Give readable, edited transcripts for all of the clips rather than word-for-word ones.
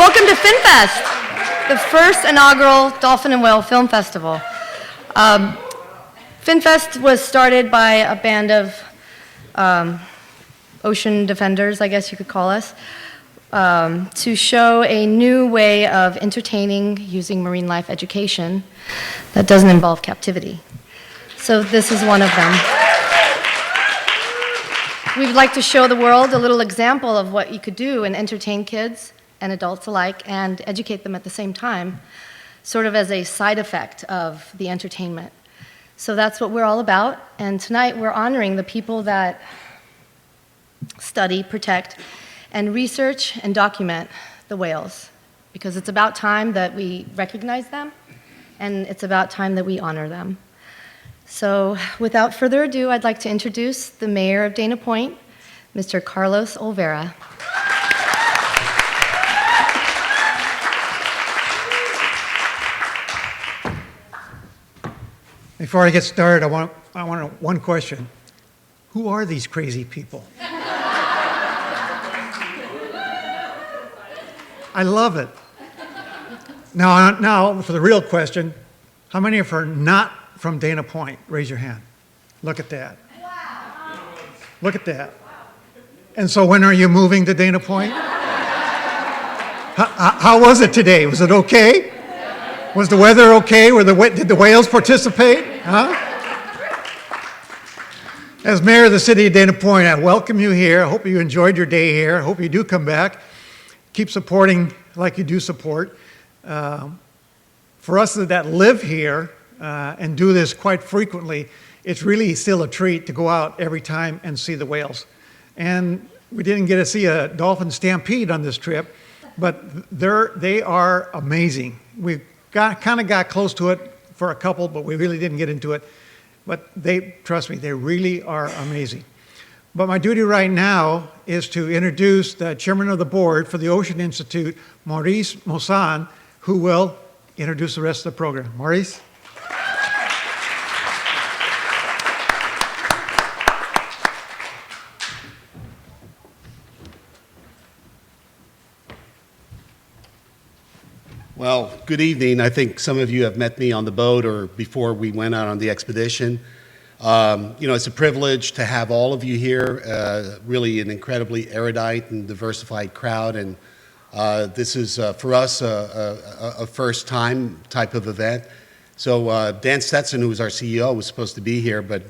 welcome to PhinFest, the first inaugural Dolphin and Whale Film Festival. PhinFest was started by a band of ocean defenders, I guess you could call us, to show a new way of entertaining using marine life education that doesn't involve captivity. So this is one of them. We'd like to show the world a little example of what you could do and entertain kids and adults alike and educate them at the same time, sort of as a side effect of the entertainment. So that's what we're all about, and tonight we're honoring the people that study, protect, and research and document the whales, because it's about time that we recognize them, and it's about time that we honor them. So without further ado, I'd like to introduce the mayor of Dana Point, Mr. Carlos Olvera. Before I get started, I want one question. Who are these crazy people? I love it. Now, for the real question, how many of you are not from Dana Point? Raise your hand. Look at that. Wow. Look at that. And so when are you moving to Dana Point? How was it today? Was it okay? Was the weather okay? Did the whales participate? Huh? As mayor of the city of Dana Point, I welcome you here. I hope you enjoyed your day here. I hope you do come back. Keep supporting like you do support. For us that live here and do this quite frequently, it's really still a treat to go out every time and see the whales. And we didn't get to see a dolphin stampede on this trip, but they are amazing. We kind of got close to it for a couple, but we really didn't get into it. But trust me, they really are amazing. But my duty right now is to introduce the chairman of the board for the Ocean Institute, Maurice Moussan, who will introduce the rest of the program. Maurice? Well, good evening. I think some of you have met me on the boat or before we went out on the expedition. It's a privilege to have all of you here, really an incredibly erudite and diversified crowd, and this is, for us, a first-time type of event. So Dan Stetson, who is our CEO, was supposed to be here, but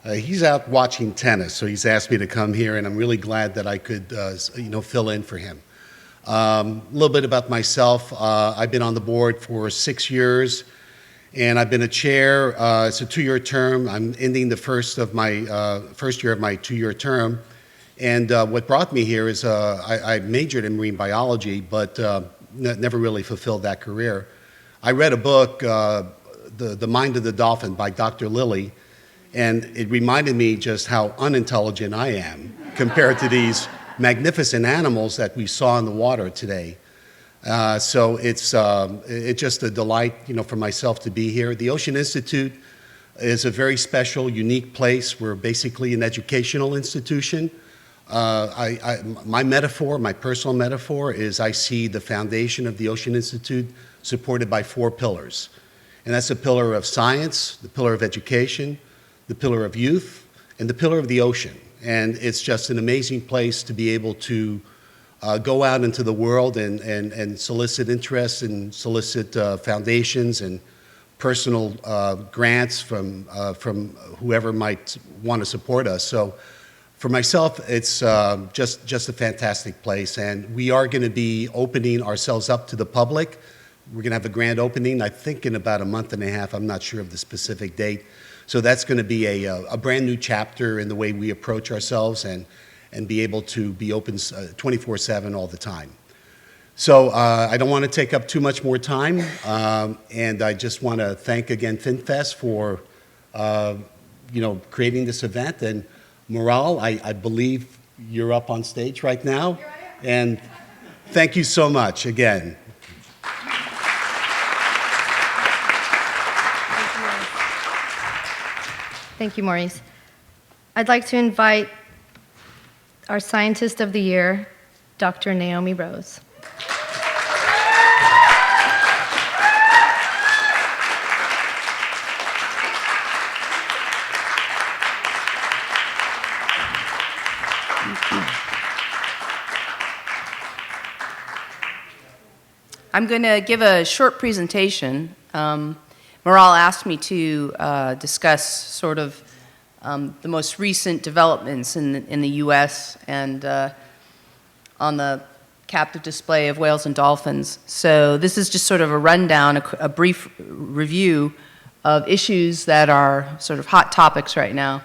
he's out watching tennis, so he's asked me to come here, and I'm really glad that I could, fill in for him. A little bit about myself. I've been on the board for 6 years, and I've been a chair. It's a 2-year term. I'm ending the first year of my 2-year term. And what brought me here is I majored in marine biology, but never really fulfilled that career. I read a book, The Mind of the Dolphin by Dr. Lilly, and it reminded me just how unintelligent I am compared to these magnificent animals that we saw in the water today. So it's just a delight, for myself to be here. The Ocean Institute is a very special, unique place. We're basically an educational institution. My personal metaphor is I see the foundation of the Ocean Institute supported by 4 pillars. And that's the pillar of science, the pillar of education, the pillar of youth, and the pillar of the ocean. And it's just an amazing place to be able to go out into the world and solicit interest and solicit foundations and personal grants from whoever might want to support us. So for myself, it's just a fantastic place. And we are going to be opening ourselves up to the public. We're going to have a grand opening, I think, in about a month and a half. I'm not sure of the specific date. So that's going to be a brand new chapter in the way we approach ourselves and be able to be open 24/7 all the time. So I don't want to take up too much more time, and I just want to thank again PhinFest for creating this event. And Moral, I believe you're up on stage right now, and thank you so much again. Thank you, Maurice. I'd like to invite our Scientist of the Year, Dr. Naomi Rose. I'm going to give a short presentation. Maral asked me to discuss sort of the most recent developments in the U.S. and on the captive display of whales and dolphins. So this is just sort of a rundown, a brief review of issues that are sort of hot topics right now.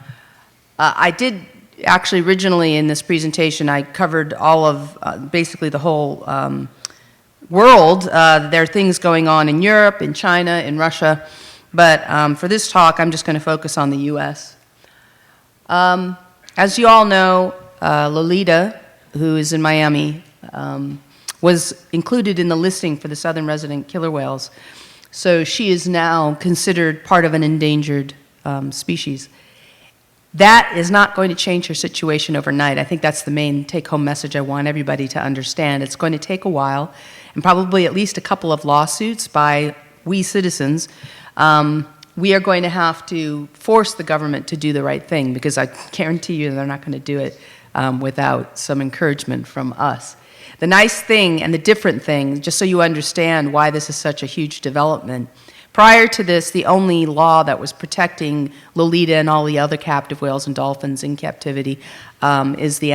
I did actually originally in this presentation, I covered all of basically the whole world. There are things going on in Europe, in China, in Russia, but for this talk, I'm just going to focus on the U.S. As you all know, Lolita, who is in Miami, was included in the listing for the southern resident killer whales. So she is now considered part of an endangered species. That is not going to change her situation overnight. I think that's the main take-home message I want everybody to understand. It's going to take a while, and probably at least a couple of lawsuits by we citizens. We are going to have to force the government to do the right thing, because I guarantee you they're not going to do it without some encouragement from us. The nice thing and the different thing, just so you understand why this is such a huge development, prior to this, the only law that was protecting Lolita and all the other captive whales and dolphins in captivity was the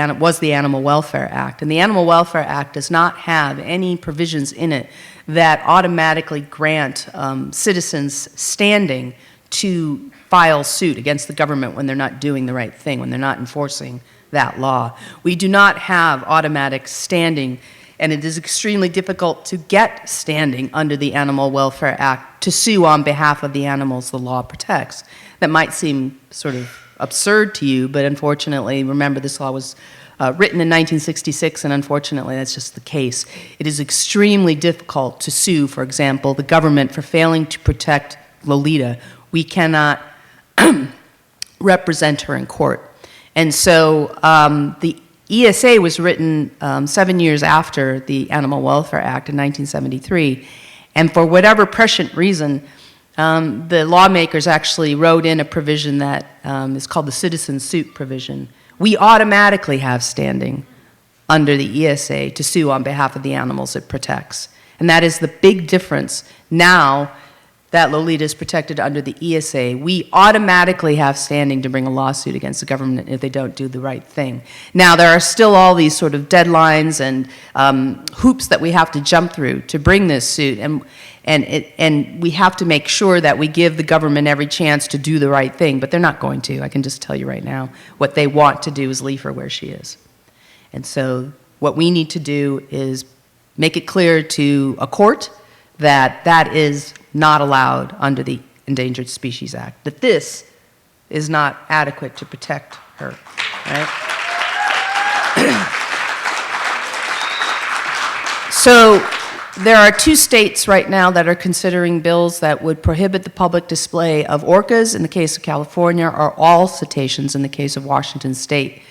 Animal Welfare Act. And the Animal Welfare Act does not have any provisions in it that automatically grant citizens standing to file suit against the government when they're not doing the right thing, when they're not enforcing that law. We do not have automatic standing, and it is extremely difficult to get standing under the Animal Welfare Act to sue on behalf of the animals the law protects. That might seem sort of absurd to you, but unfortunately, remember this law was written in 1966, and unfortunately that's just the case. It is extremely difficult to sue, for example, the government for failing to protect Lolita. We cannot represent her in court. And so the ESA was written 7 years after the Animal Welfare Act in 1973, and for whatever prescient reason, the lawmakers actually wrote in a provision that is called the citizen suit provision. We automatically have standing under the ESA to sue on behalf of the animals it protects. And that is the big difference now that Lolita is protected under the ESA. We automatically have standing to bring a lawsuit against the government if they don't do the right thing. Now, there are still all these sort of deadlines and hoops that we have to jump through to bring this suit, and we have to make sure that we give the government every chance to do the right thing, but they're not going to. I can just tell you right now, what they want to do is leave her where she is. And so what we need to do is make it clear to a court that that is not allowed under the Endangered Species Act, that this is not adequate to protect her, right? So there are 2 states right now that are considering bills that would prohibit the public display of orcas in the case of California, or all cetaceans in the case of Washington State.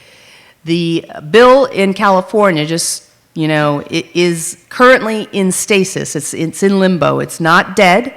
The bill in California, just it is currently in stasis. It's in limbo. It's not dead,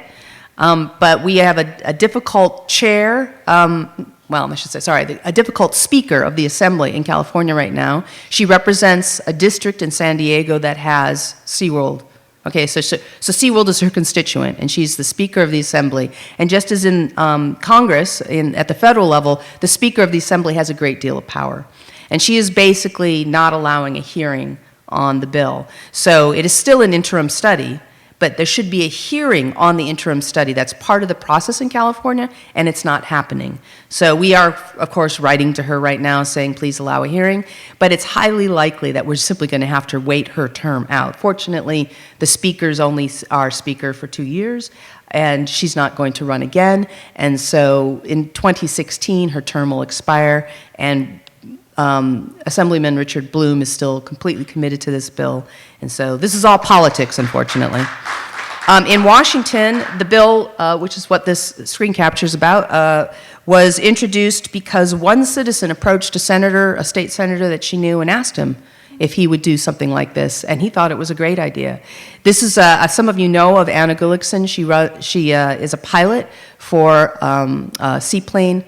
but we have a difficult chair, a difficult speaker of the Assembly in California right now. She represents a district in San Diego that has SeaWorld. Okay, so SeaWorld is her constituent, and she's the Speaker of the Assembly. And just as in Congress, at the federal level, the Speaker of the Assembly has a great deal of power. And she is basically not allowing a hearing on the bill. So it is still an interim study, but there should be a hearing on the interim study. That's part of the process in California, and it's not happening. So we are, of course, writing to her right now saying, please allow a hearing, but it's highly likely that we're simply going to have to wait her term out. Fortunately, the speaker's only our speaker for 2 years, and she's not going to run again, and so in 2016, her term will expire, and Assemblyman Richard Bloom is still completely committed to this bill, and so this is all politics, unfortunately. In Washington, the bill, which is what this screen capture is about, was introduced because one citizen approached a state senator that she knew, and asked him if he would do something like this, and he thought it was a great idea. This is, some of you know of Anna Gullikson. She is a pilot for a seaplane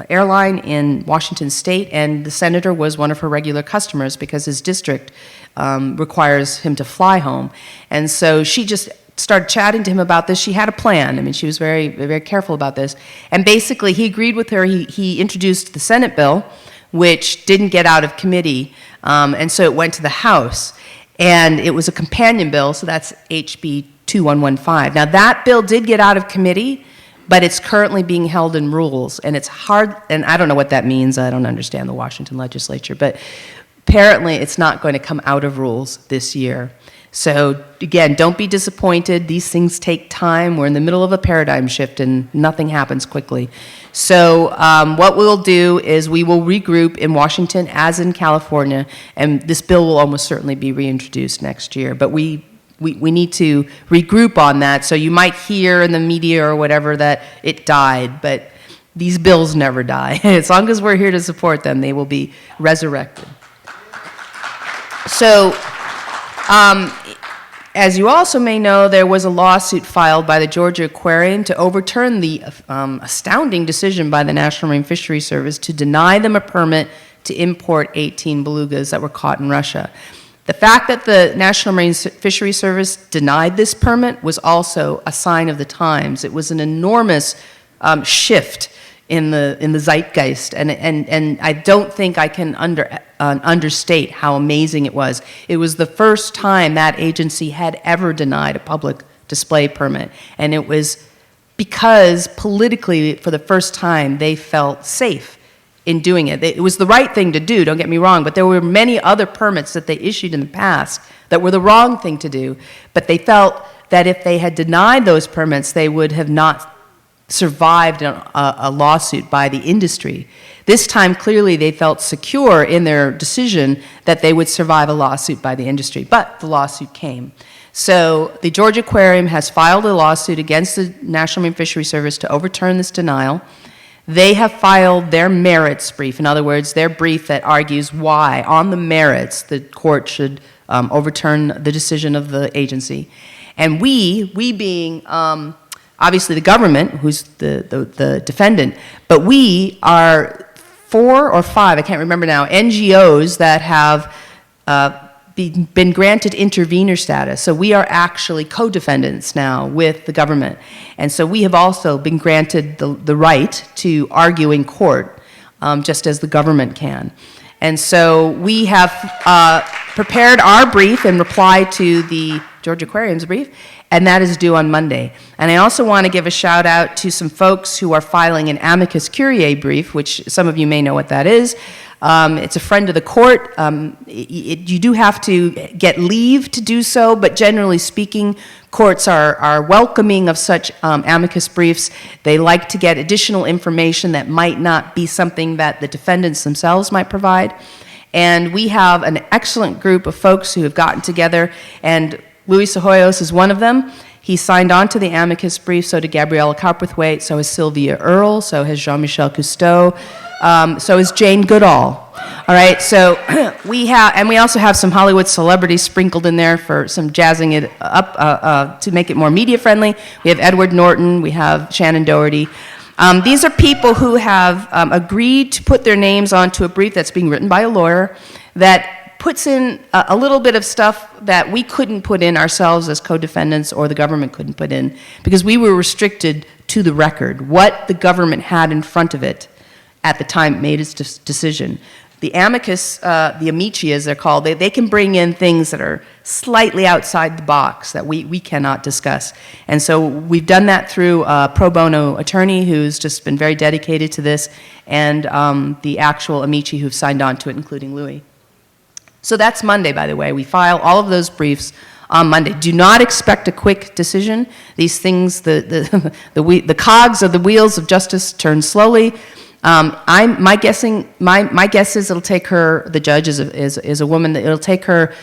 airline in Washington State, and the senator was one of her regular customers because his district requires him to fly home. And so she just started chatting to him about this. She had a plan. I mean, she was very, very careful about this. And basically, he agreed with her. He introduced the Senate bill, which didn't get out of committee, and so it went to the House. And it was a companion bill, so that's HB 2115. Now, that bill did get out of committee, but it's currently being held in rules, and it's hard, and I don't know what that means. I don't understand the Washington legislature, but apparently it's not going to come out of rules this year. So again, don't be disappointed. These things take time. We're in the middle of a paradigm shift, and nothing happens quickly. So what we'll do is we will regroup in Washington as in California, and this bill will almost certainly be reintroduced next year. But we need to regroup on that. So you might hear in the media or whatever that it died, but these bills never die. As long as we're here to support them, they will be resurrected. So, as you also may know, there was a lawsuit filed by the Georgia Aquarium to overturn the astounding decision by the National Marine Fisheries Service to deny them a permit to import 18 belugas that were caught in Russia. The fact that the National Marine Fisheries Service denied this permit was also a sign of the times. It was an enormous shift in the zeitgeist, and I don't think I can understate how amazing it was. It was the first time that agency had ever denied a public display permit, and it was because politically, for the first time, they felt safe in doing it. It was the right thing to do, don't get me wrong, but there were many other permits that they issued in the past that were the wrong thing to do, but they felt that if they had denied those permits, they would have not survived a lawsuit by the industry. This time, clearly, they felt secure in their decision that they would survive a lawsuit by the industry, but the lawsuit came. So the Georgia Aquarium has filed a lawsuit against the National Marine Fisheries Service to overturn this denial. They have filed their merits brief, in other words, their brief that argues why, on the merits, the court should overturn the decision of the agency. And we being obviously the government, who's the defendant, but we are 4 or 5, I can't remember now, NGOs that have been granted intervener status. So we are actually co-defendants now with the government. And so we have also been granted the right to argue in court, just as the government can. And so we have prepared our brief in reply to the Georgia Aquarium's brief, and that is due on Monday. And I also want to give a shout out to some folks who are filing an amicus curiae brief, which some of you may know what that is. It's a friend of the court. You do have to get leave to do so, but generally speaking, courts are welcoming of such amicus briefs. They like to get additional information that might not be something that the defendants themselves might provide. And we have an excellent group of folks who have gotten together, and Luis Hoyos is one of them. He signed on to the amicus brief, so did Gabriella Carpethwaite, so has Sylvia Earle, so has Jean-Michel Cousteau, so is Jane Goodall. All right, so we also have some Hollywood celebrities sprinkled in there for some jazzing it up to make it more media friendly. We have Edward Norton, we have Shannon Doherty. These are people who have agreed to put their names onto a brief that's being written by a lawyer that puts in a little bit of stuff that we couldn't put in ourselves as co-defendants, or the government couldn't put in, because we were restricted to the record, what the government had in front of it at the time it made its decision. The amicus, the amici as they're called, they can bring in things that are slightly outside the box that we cannot discuss. And so we've done that through a pro bono attorney who's just been very dedicated to this, and the actual amici who've signed on to it, including Louis. So that's Monday, by the way. We file all of those briefs on Monday. Do not expect a quick decision. These things, the cogs of the wheels of justice turn slowly. My guess is it'll take her, the judge is a woman, that it'll take her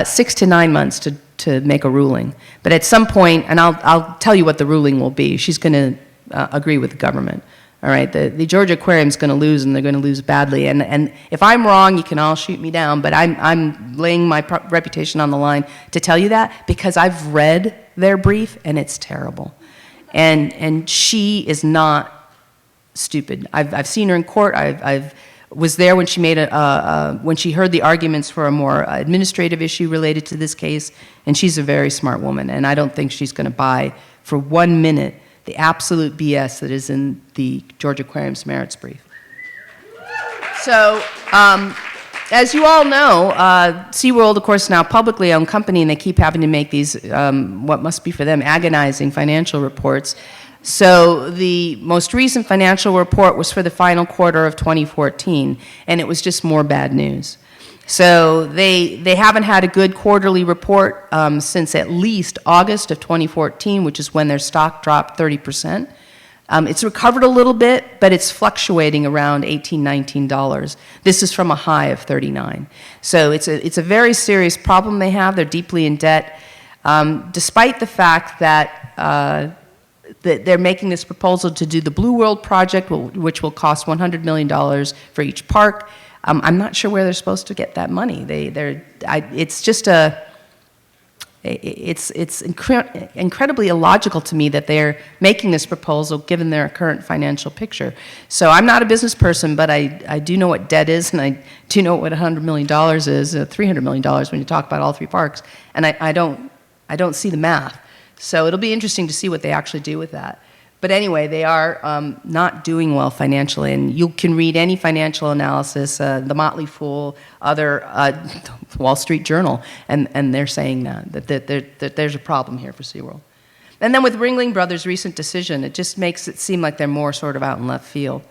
6 to 9 months to make a ruling. But at some point, and I'll tell you what the ruling will be, she's going to agree with the government. All right, the Georgia Aquarium's going to lose, and they're going to lose badly. And if I'm wrong, you can all shoot me down, but I'm laying my reputation on the line to tell you that, because I've read their brief, and it's terrible. And she is not stupid. I've seen her in court. I've was there when she made when she heard the arguments for a more administrative issue related to this case, and she's a very smart woman, and I don't think she's going to buy for 1 minute the absolute BS that is in the Georgia Aquarium's merits brief. So, as you all know, SeaWorld, of course, is now a publicly owned company, and they keep having to make these, what must be for them, agonizing financial reports. So the most recent financial report was for the final quarter of 2014, and it was just more bad news. So they haven't had a good quarterly report since at least August of 2014, which is when their stock dropped 30%. It's recovered a little bit, but it's fluctuating around $18, $19. This is from a high of 39. So it's a very serious problem they have. They're deeply in debt, despite the fact that they're making this proposal to do the Blue World project, which will cost $100 million for each park. I'm not sure where they're supposed to get that money. It's just it's incredibly illogical to me that they're making this proposal given their current financial picture. So I'm not a business person, but I do know what debt is, and I do know what $100 million is, $300 million when you talk about all three parks, and I don't see the math. So it'll be interesting to see what they actually do with that. But anyway, they are not doing well financially, and you can read any financial analysis, The Motley Fool, other Wall Street Journal, and they're saying that there's a problem here for SeaWorld. And then with Ringling Brothers' recent decision, it just makes it seem like they're more sort of out in left field.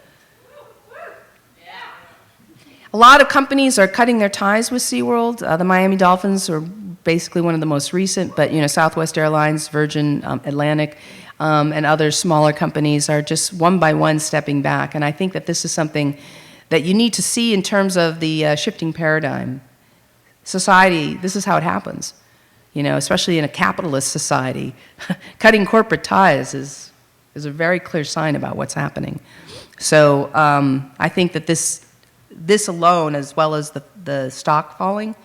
A lot of companies are cutting their ties with SeaWorld. The Miami Dolphins are basically one of the most recent, but Southwest Airlines, Virgin Atlantic, and other smaller companies are just one by one stepping back. And I think that this is something that you need to see in terms of the shifting paradigm. Society, this is how it happens. Especially in a capitalist society, cutting corporate ties is a very clear sign about what's happening. So I think that this alone, as well as the stock falling,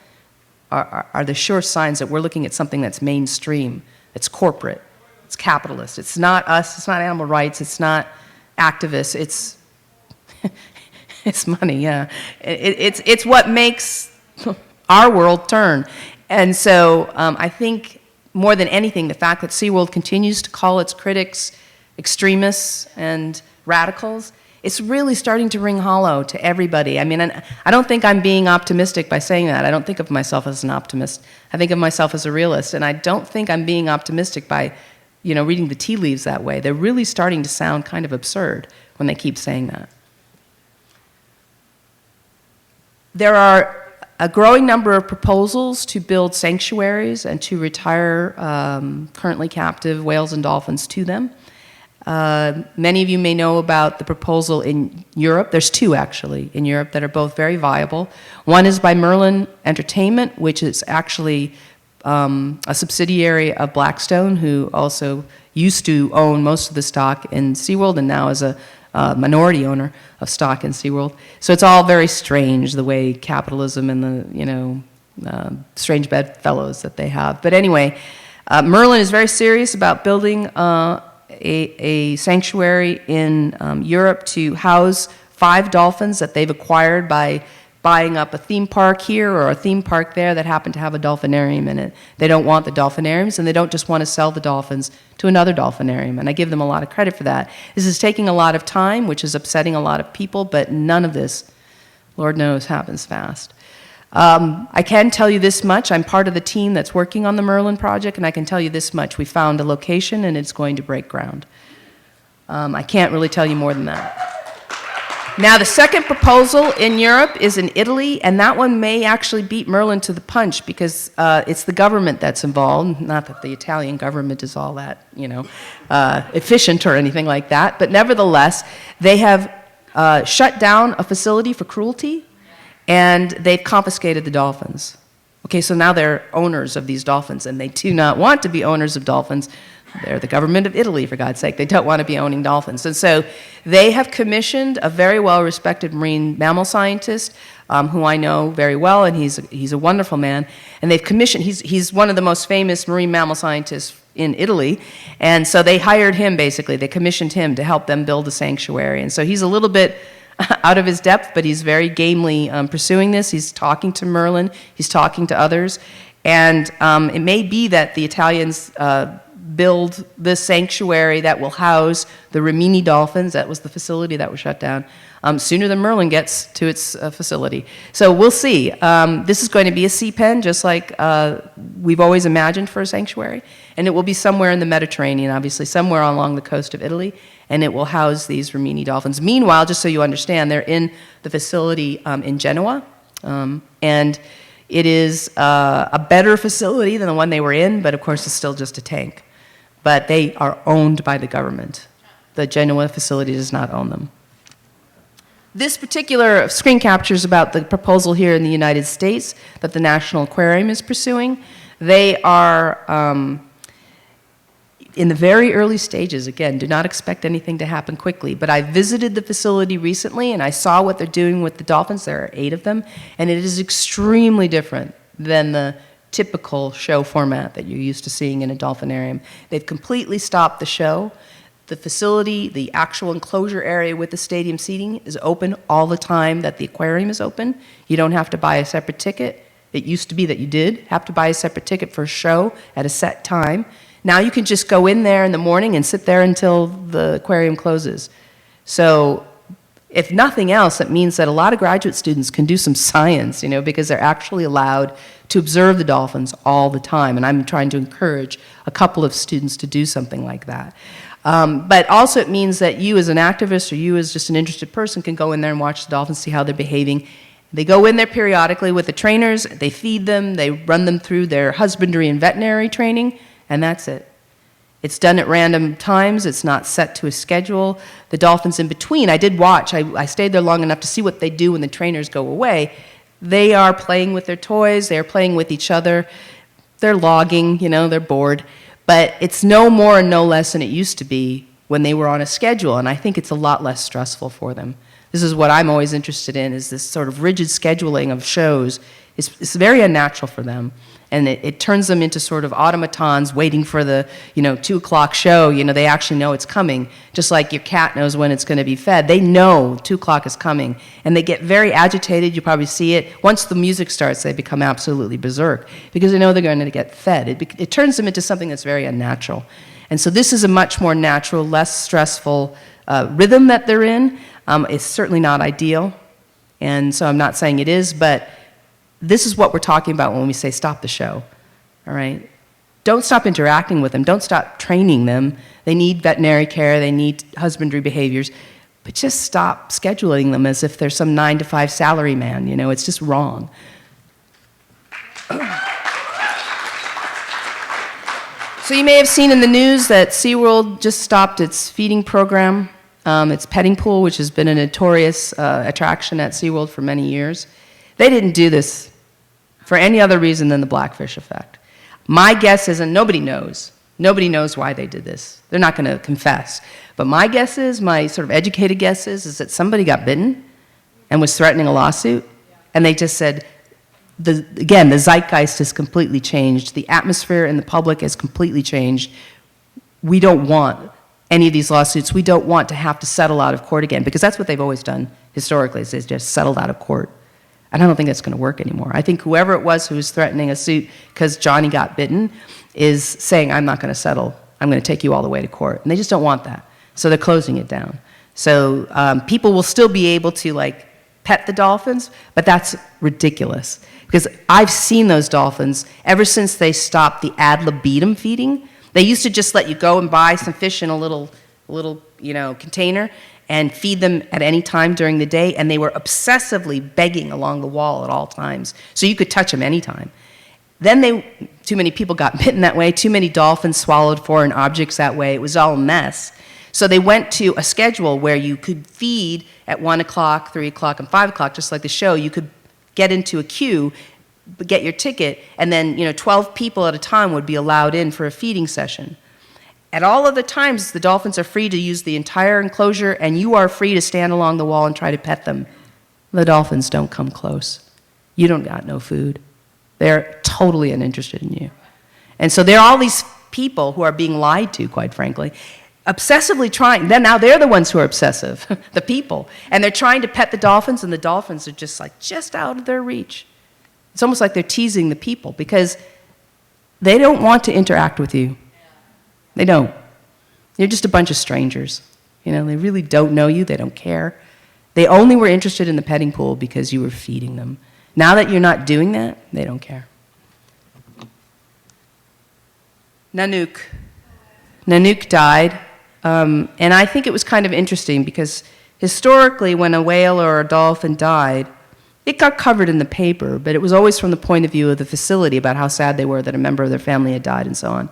are the sure signs that we're looking at something that's mainstream, it's corporate, it's capitalist. It's not us, it's not animal rights, it's not activists, it's it's money, yeah. It's what makes our world turn. And so I think more than anything, the fact that SeaWorld continues to call its critics extremists and radicals, it's really starting to ring hollow to everybody. I mean, I don't think I'm being optimistic by saying that. I don't think of myself as an optimist. I think of myself as a realist, and I don't think I'm being optimistic by, reading the tea leaves that way. They're really starting to sound kind of absurd when they keep saying that. There are a growing number of proposals to build sanctuaries and to retire currently captive whales and dolphins to them. Many of you may know about the proposal in Europe. There's two, actually, in Europe that are both very viable. One is by Merlin Entertainment, which is actually a subsidiary of Blackstone, who also used to own most of the stock in SeaWorld and now is a minority owner of stock in SeaWorld. So it's all very strange, the way capitalism and the strange bedfellows that they have. But anyway, Merlin is very serious about building a sanctuary in Europe to house 5 dolphins that they've acquired by buying up a theme park here or a theme park there that happen to have a dolphinarium in it. They don't want the dolphinariums, and they don't just want to sell the dolphins to another dolphinarium, and I give them a lot of credit for that. This is taking a lot of time, which is upsetting a lot of people, but none of this, Lord knows, happens fast. I can tell you this much. I'm part of the team that's working on the Merlin project, and I can tell you this much. We found a location, and it's going to break ground. I can't really tell you more than that. Now, the second proposal in Europe is in Italy, and that one may actually beat Merlin to the punch because it's the government that's involved. Not that the Italian government is all that, efficient or anything like that, but nevertheless, they have shut down a facility for cruelty, and they've confiscated the dolphins. Okay, so now they're owners of these dolphins, and they do not want to be owners of dolphins. They're the government of Italy, for God's sake. They don't want to be owning dolphins. And so they have commissioned a very well-respected marine mammal scientist who I know very well, and he's a wonderful man. And they've commissioned, he's one of the most famous marine mammal scientists in Italy. And so they hired him, basically. They commissioned him to help them build a sanctuary. And so he's a little bit out of his depth, but he's very gamely pursuing this. He's talking to Merlin. He's talking to others. And it may be that the Italians build this sanctuary that will house the Rimini dolphins. That was the facility that was shut down sooner than Merlin gets to its facility. So we'll see. This is going to be a sea pen, just like we've always imagined for a sanctuary. And it will be somewhere in the Mediterranean, obviously, somewhere along the coast of Italy. And it will house these Rimini dolphins. Meanwhile, just so you understand, they're in the facility in Genoa. And it is a better facility than the one they were in, but of course it's still just a tank. But they are owned by the government. The Genoa facility does not own them. This particular screen capture is about the proposal here in the United States that the National Aquarium is pursuing. They are in the very early stages. Again, do not expect anything to happen quickly. But I visited the facility recently, and I saw what they're doing with the dolphins. There are 8 of them, and it is extremely different than the typical show format that you're used to seeing in a dolphinarium. They've completely stopped the show. The facility, the actual enclosure area with the stadium seating is open all the time that the aquarium is open. You don't have to buy a separate ticket. It used to be that you did have to buy a separate ticket for a show at a set time. Now you can just go in there in the morning and sit there until the aquarium closes. So if nothing else, it means that a lot of graduate students can do some science, because they're actually allowed to observe the dolphins all the time. And I'm trying to encourage a couple of students to do something like that. But also it means that you as an activist or you as just an interested person can go in there and watch the dolphins, see how they're behaving. They go in there periodically with the trainers, they feed them, they run them through their husbandry and veterinary training, and that's it. It's done at random times. It's not set to a schedule. The dolphins in between, I did watch. I stayed there long enough to see what they do when the trainers go away. They are playing with their toys. They're playing with each other. They're logging, they're bored. But it's no more and no less than it used to be when they were on a schedule, and I think it's a lot less stressful for them. This is what I'm always interested in, is this sort of rigid scheduling of shows. It's very unnatural for them. And it turns them into sort of automatons waiting for the 2 o'clock show. They actually know it's coming. Just like your cat knows when it's going to be fed. They know 2 o'clock is coming. And they get very agitated. You probably see it. Once the music starts, they become absolutely berserk because they know they're going to get fed. It turns them into something that's very unnatural. And so this is a much more natural, less stressful rhythm that they're in. It's certainly not ideal. And so I'm not saying it is, but this is what we're talking about when we say stop the show, all right? Don't stop interacting with them. Don't stop training them. They need veterinary care. They need husbandry behaviors. But just stop scheduling them as if they're some 9-to-5 salary man. It's just wrong. So you may have seen in the news that SeaWorld just stopped its feeding program, its petting pool, which has been a notorious attraction at SeaWorld for many years. They didn't do this for any other reason than the blackfish effect. My guess is, and nobody knows why they did this. They're not going to confess. But my guess is, my sort of educated guess is that somebody got bitten and was threatening a lawsuit, and they just said, again, the zeitgeist has completely changed. The atmosphere in the public has completely changed. We don't want any of these lawsuits. We don't want to have to settle out of court again, because that's what they've always done historically, is they've just settled out of court. And I don't think that's going to work anymore. I think whoever it was who was threatening a suit because Johnny got bitten is saying, I'm not going to settle. I'm going to take you all the way to court. And they just don't want that. So they're closing it down. So people will still be able to, pet the dolphins, but that's ridiculous. Because I've seen those dolphins ever since they stopped the ad libitum feeding. They used to just let you go and buy some fish in a little container and feed them at any time during the day, and they were obsessively begging along the wall at all times, so you could touch them anytime. Then too many people got bitten that way, too many dolphins swallowed foreign objects that way, it was all a mess. So they went to a schedule where you could feed at 1 o'clock, 3 o'clock, and 5 o'clock, just like the show. You could get into a queue, get your ticket, and then 12 people at a time would be allowed in for a feeding session. At all other times, the dolphins are free to use the entire enclosure, and you are free to stand along the wall and try to pet them. The dolphins don't come close. You don't got no food. They're totally uninterested in you. And so there are all these people who are being lied to, quite frankly, obsessively trying, then now they're the ones who are obsessive, the people, and they're trying to pet the dolphins, and the dolphins are just out of their reach. It's almost like they're teasing the people because they don't want to interact with you. They don't. You're just a bunch of strangers. They really don't know you. They don't care. They only were interested in the petting pool because you were feeding them. Now that you're not doing that, they don't care. Nanook. Nanook died, and I think it was kind of interesting because historically when a whale or a dolphin died, it got covered in the paper, but it was always from the point of view of the facility about how sad they were that a member of their family had died and so on.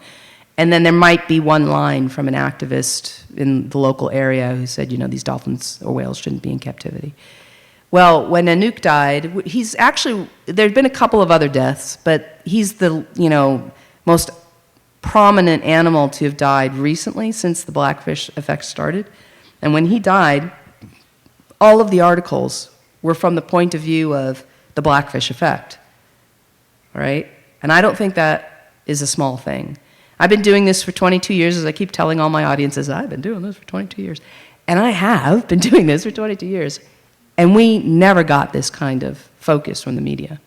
And then there might be one line from an activist in the local area who said, these dolphins or whales shouldn't be in captivity. Well, when Nanook died, there'd been a couple of other deaths, but he's the, most prominent animal to have died recently since the blackfish effect started. And when he died, all of the articles were from the point of view of the blackfish effect, right? And I don't think that is a small thing. I've been doing this for 22 years, as I keep telling all my audiences, I've been doing this for 22 years. And I have been doing this for 22 years. And we never got this kind of focus from the media.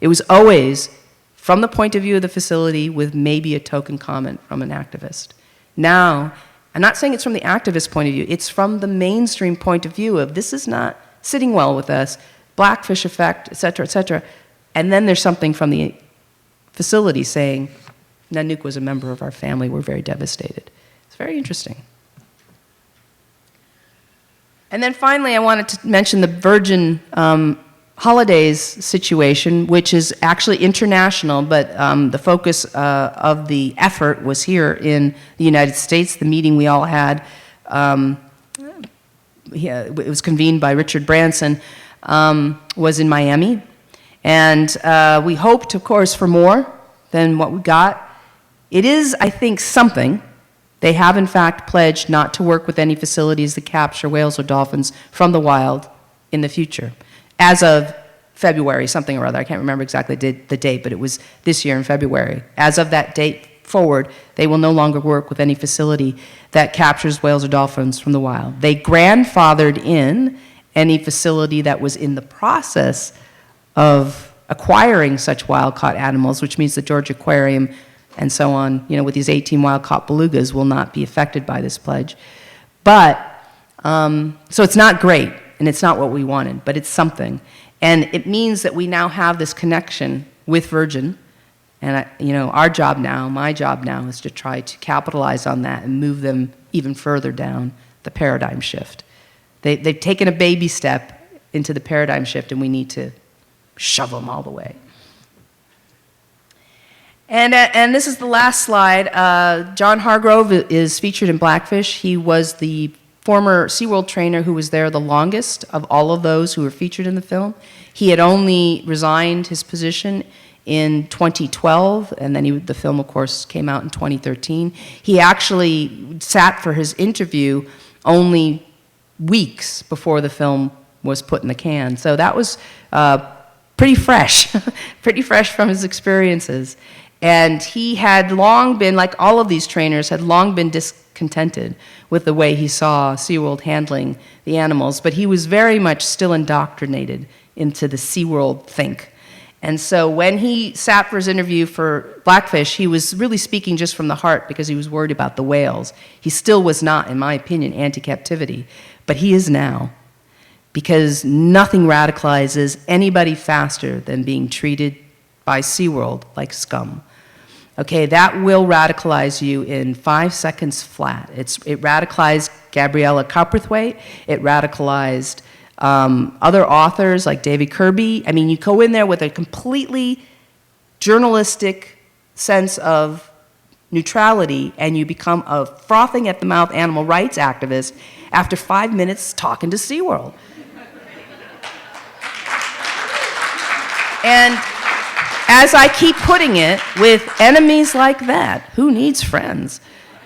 It was always from the point of view of the facility with maybe a token comment from an activist. Now, I'm not saying it's from the activist point of view, it's from the mainstream point of view of this is not sitting well with us, blackfish effect, et cetera, et cetera. And then there's something from the facility saying, Nanook was a member of our family, we're very devastated. It's very interesting. And then finally, I wanted to mention the Virgin Holidays situation, which is actually international, but the focus of the effort was here in the United States. The meeting we all had, it was convened by Richard Branson, was in Miami. And we hoped, of course, for more than what we got. It is, I think, something. They have, in fact, pledged not to work with any facilities that capture whales or dolphins from the wild in the future. As of February, something or other, I can't remember exactly the date, but it was this year in February. As of that date forward, they will no longer work with any facility that captures whales or dolphins from the wild. They grandfathered in any facility that was in the process of acquiring such wild-caught animals, which means the Georgia Aquarium and so on, with these 18 wild-caught belugas will not be affected by this pledge. But, so it's not great, and it's not what we wanted, but it's something. And it means that we now have this connection with Virgin, and our job now, my job now, is to try to capitalize on that and move them even further down the paradigm shift. They've taken a baby step into the paradigm shift, and we need to shove them all the way. And this is the last slide. John Hargrove is featured in Blackfish. He was the former SeaWorld trainer who was there the longest of all of those who were featured in the film. He had only resigned his position in 2012, and then the film, of course, came out in 2013. He actually sat for his interview only weeks before the film was put in the can. So that was pretty fresh, pretty fresh from his experiences. And he had long been, like all of these trainers, had long been discontented with the way he saw SeaWorld handling the animals, but he was very much still indoctrinated into the SeaWorld think. And so when he sat for his interview for Blackfish, he was really speaking just from the heart because he was worried about the whales. He still was not, in my opinion, anti-captivity, but he is now, because nothing radicalizes anybody faster than being treated by SeaWorld like scum. Okay, that will radicalize you in 5 seconds flat. It radicalized Gabriella Copperthwaite. It radicalized other authors like David Kirby. I mean, you go in there with a completely journalistic sense of neutrality, and you become a frothing at the mouth animal rights activist after 5 minutes talking to SeaWorld. And as I keep putting it, with enemies like that, who needs friends?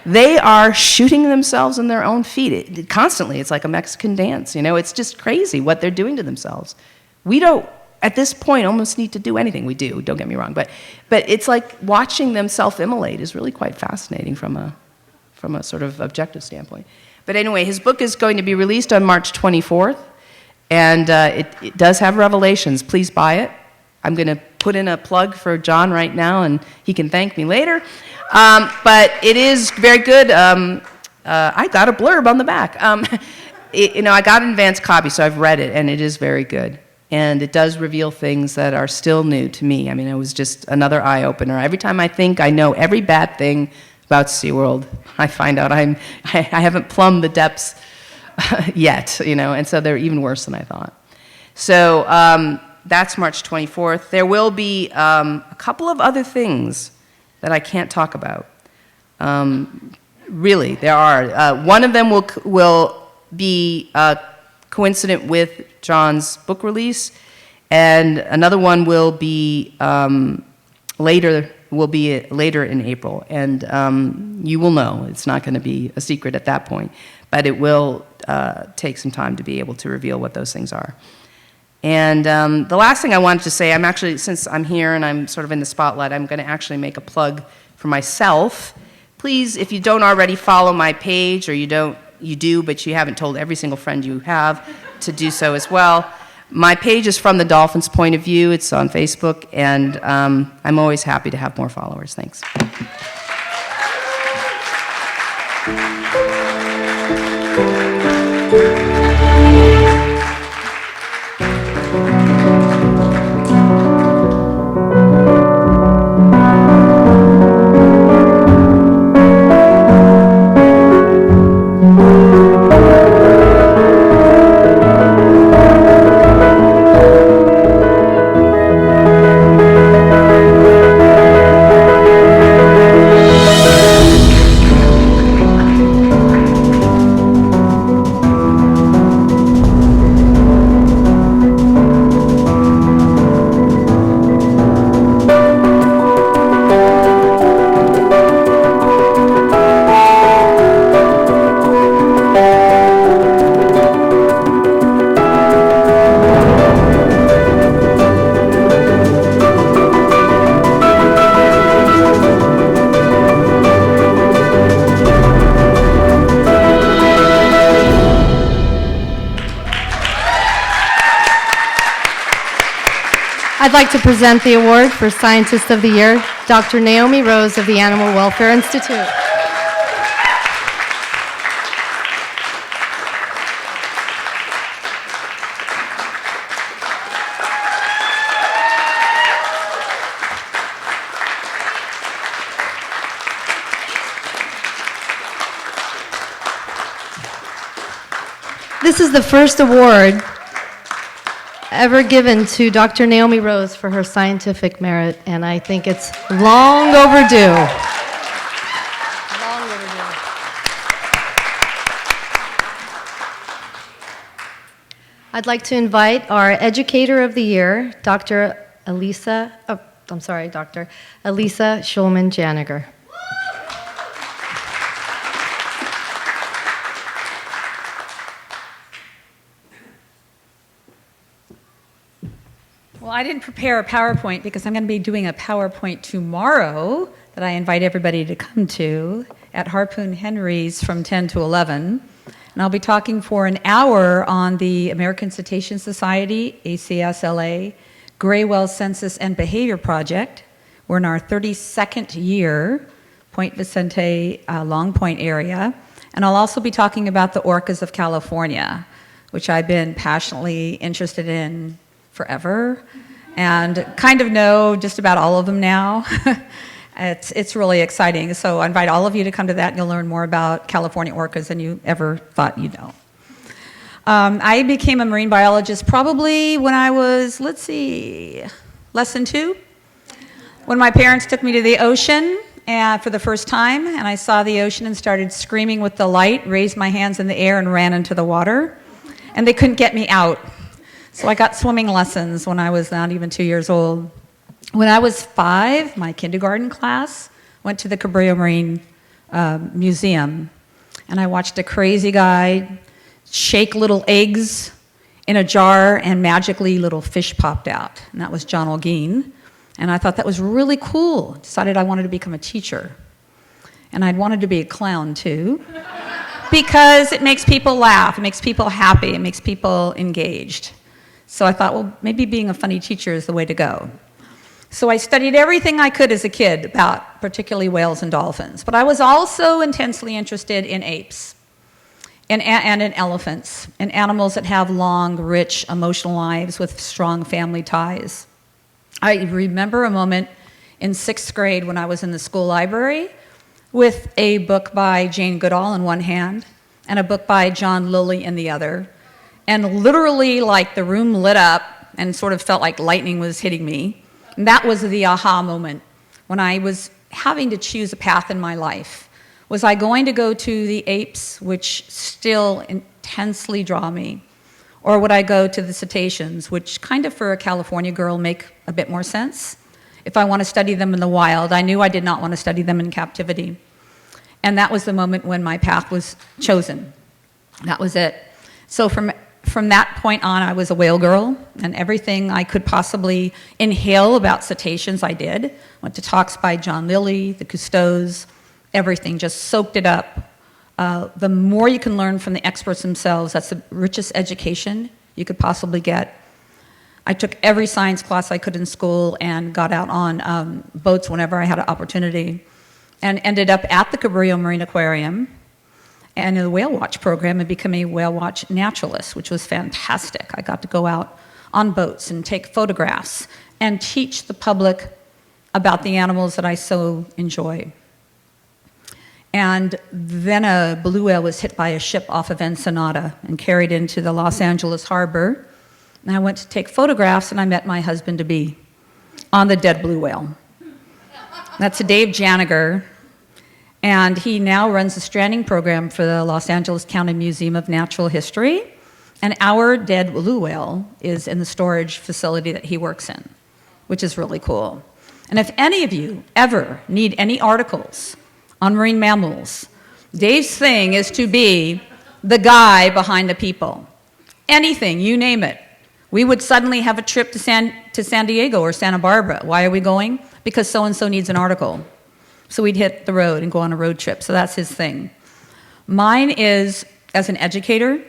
They are shooting themselves in their own feet. Constantly, it's like a Mexican dance, it's just crazy what they're doing to themselves. We don't at this point, almost need to do anything. We do, don't get me wrong. But it's like watching them self-immolate is really quite fascinating from a sort of objective standpoint. But anyway, his book is going to be released on March 24th, and it does have revelations. Please buy it. I'm going to put in a plug for John right now, and he can thank me later. But it is very good. I got a blurb on the back. I got an advanced copy, so I've read it, and it is very good. And it does reveal things that are still new to me. I mean, it was just another eye-opener. Every time I think I know every bad thing about SeaWorld, I find out I haven't plumbed the depths yet, and so they're even worse than I thought. So that's March 24th. There will be a couple of other things that I can't talk about. Really, there are. One of them will be coincident with John's book release, and another one will be later in April, and you will know. It's not going to be a secret at that point, but it will take some time to be able to reveal what those things are. And the last thing I wanted to say, since I'm here and I'm sort of in the spotlight, I'm going to actually make a plug for myself. Please, if you don't already follow my page, or you do, but you haven't told every single friend you have to do so as well. My page is From the Dolphin's Point of View. It's on Facebook, and I'm always happy to have more followers. Thanks. I'd like to present the award for Scientist of the Year, Dr. Naomi Rose of the Animal Welfare Institute. This is the first award ever given to Dr. Naomi Rose for her scientific merit, and I think it's long overdue. Long overdue. I'd like to invite our Educator of the Year, Dr. Alisa Schulman-Janiger. Well, I didn't prepare a PowerPoint because I'm going to be doing a PowerPoint tomorrow that I invite everybody to come to at Harpoon Henry's from 10 to 11. And I'll be talking for an hour on the American Cetacean Society, ACSLA, Gray Whale Census and Behavior Project. We're in our 32nd year, Point Vicente, Long Point area. And I'll also be talking about the orcas of California, which I've been passionately interested in forever, and kind of know just about all of them now. It's really exciting. So I invite all of you to come to that, and you'll learn more about California orcas than you ever thought you'd know. I became a marine biologist probably when I was, less than 2, when my parents took me to the ocean for the first time, and I saw the ocean and started screaming with delight, raised my hands in the air and ran into the water, and they couldn't get me out. So I got swimming lessons when I was not even 2 years old. When I was 5, my kindergarten class went to the Cabrillo Marine Museum, and I watched a crazy guy shake little eggs in a jar, and magically little fish popped out. And that was John Olguin. And I thought that was really cool. Decided I wanted to become a teacher. And I'd wanted to be a clown too, because it makes people laugh, it makes people happy, it makes people engaged. So I thought, well, maybe being a funny teacher is the way to go. So I studied everything I could as a kid about particularly whales and dolphins. But I was also intensely interested in apes and in elephants, and animals that have long, rich, emotional lives with strong family ties. I remember a moment in 6th grade when I was in the school library with a book by Jane Goodall in one hand and a book by John Lilly in the other. And literally, like, the room lit up and sort of felt like lightning was hitting me. And that was the aha moment when I was having to choose a path in my life. Was I going to go to the apes, which still intensely draw me, or would I go to the cetaceans, which kind of for a California girl make a bit more sense? If I want to study them in the wild, I knew I did not want to study them in captivity. And that was the moment when my path was chosen. That was it. So from that point on, I was a whale girl, and everything I could possibly inhale about cetaceans, I did. Went to talks by John Lilly, the Cousteaus, everything, just soaked it up. The more you can learn from the experts themselves, that's the richest education you could possibly get. I took every science class I could in school and got out on boats whenever I had an opportunity, and ended up at the Cabrillo Marine Aquarium and in the whale watch program and became a whale watch naturalist, which was fantastic. I got to go out on boats and take photographs and teach the public about the animals that I so enjoy. And then a blue whale was hit by a ship off of Ensenada and carried into the Los Angeles harbor. And I went to take photographs, and I met my husband-to-be on the dead blue whale. That's Dave Janiger, and he now runs the stranding program for the Los Angeles County Museum of Natural History, and our dead blue whale is in the storage facility that he works in, which is really cool. And if any of you ever need any articles on marine mammals, Dave's thing is to be the guy behind the people. Anything, you name it. We would suddenly have a trip to San Diego or Santa Barbara. Why are we going? Because so-and-so needs an article. So we'd hit the road and go on a road trip. So that's his thing. Mine is, as an educator,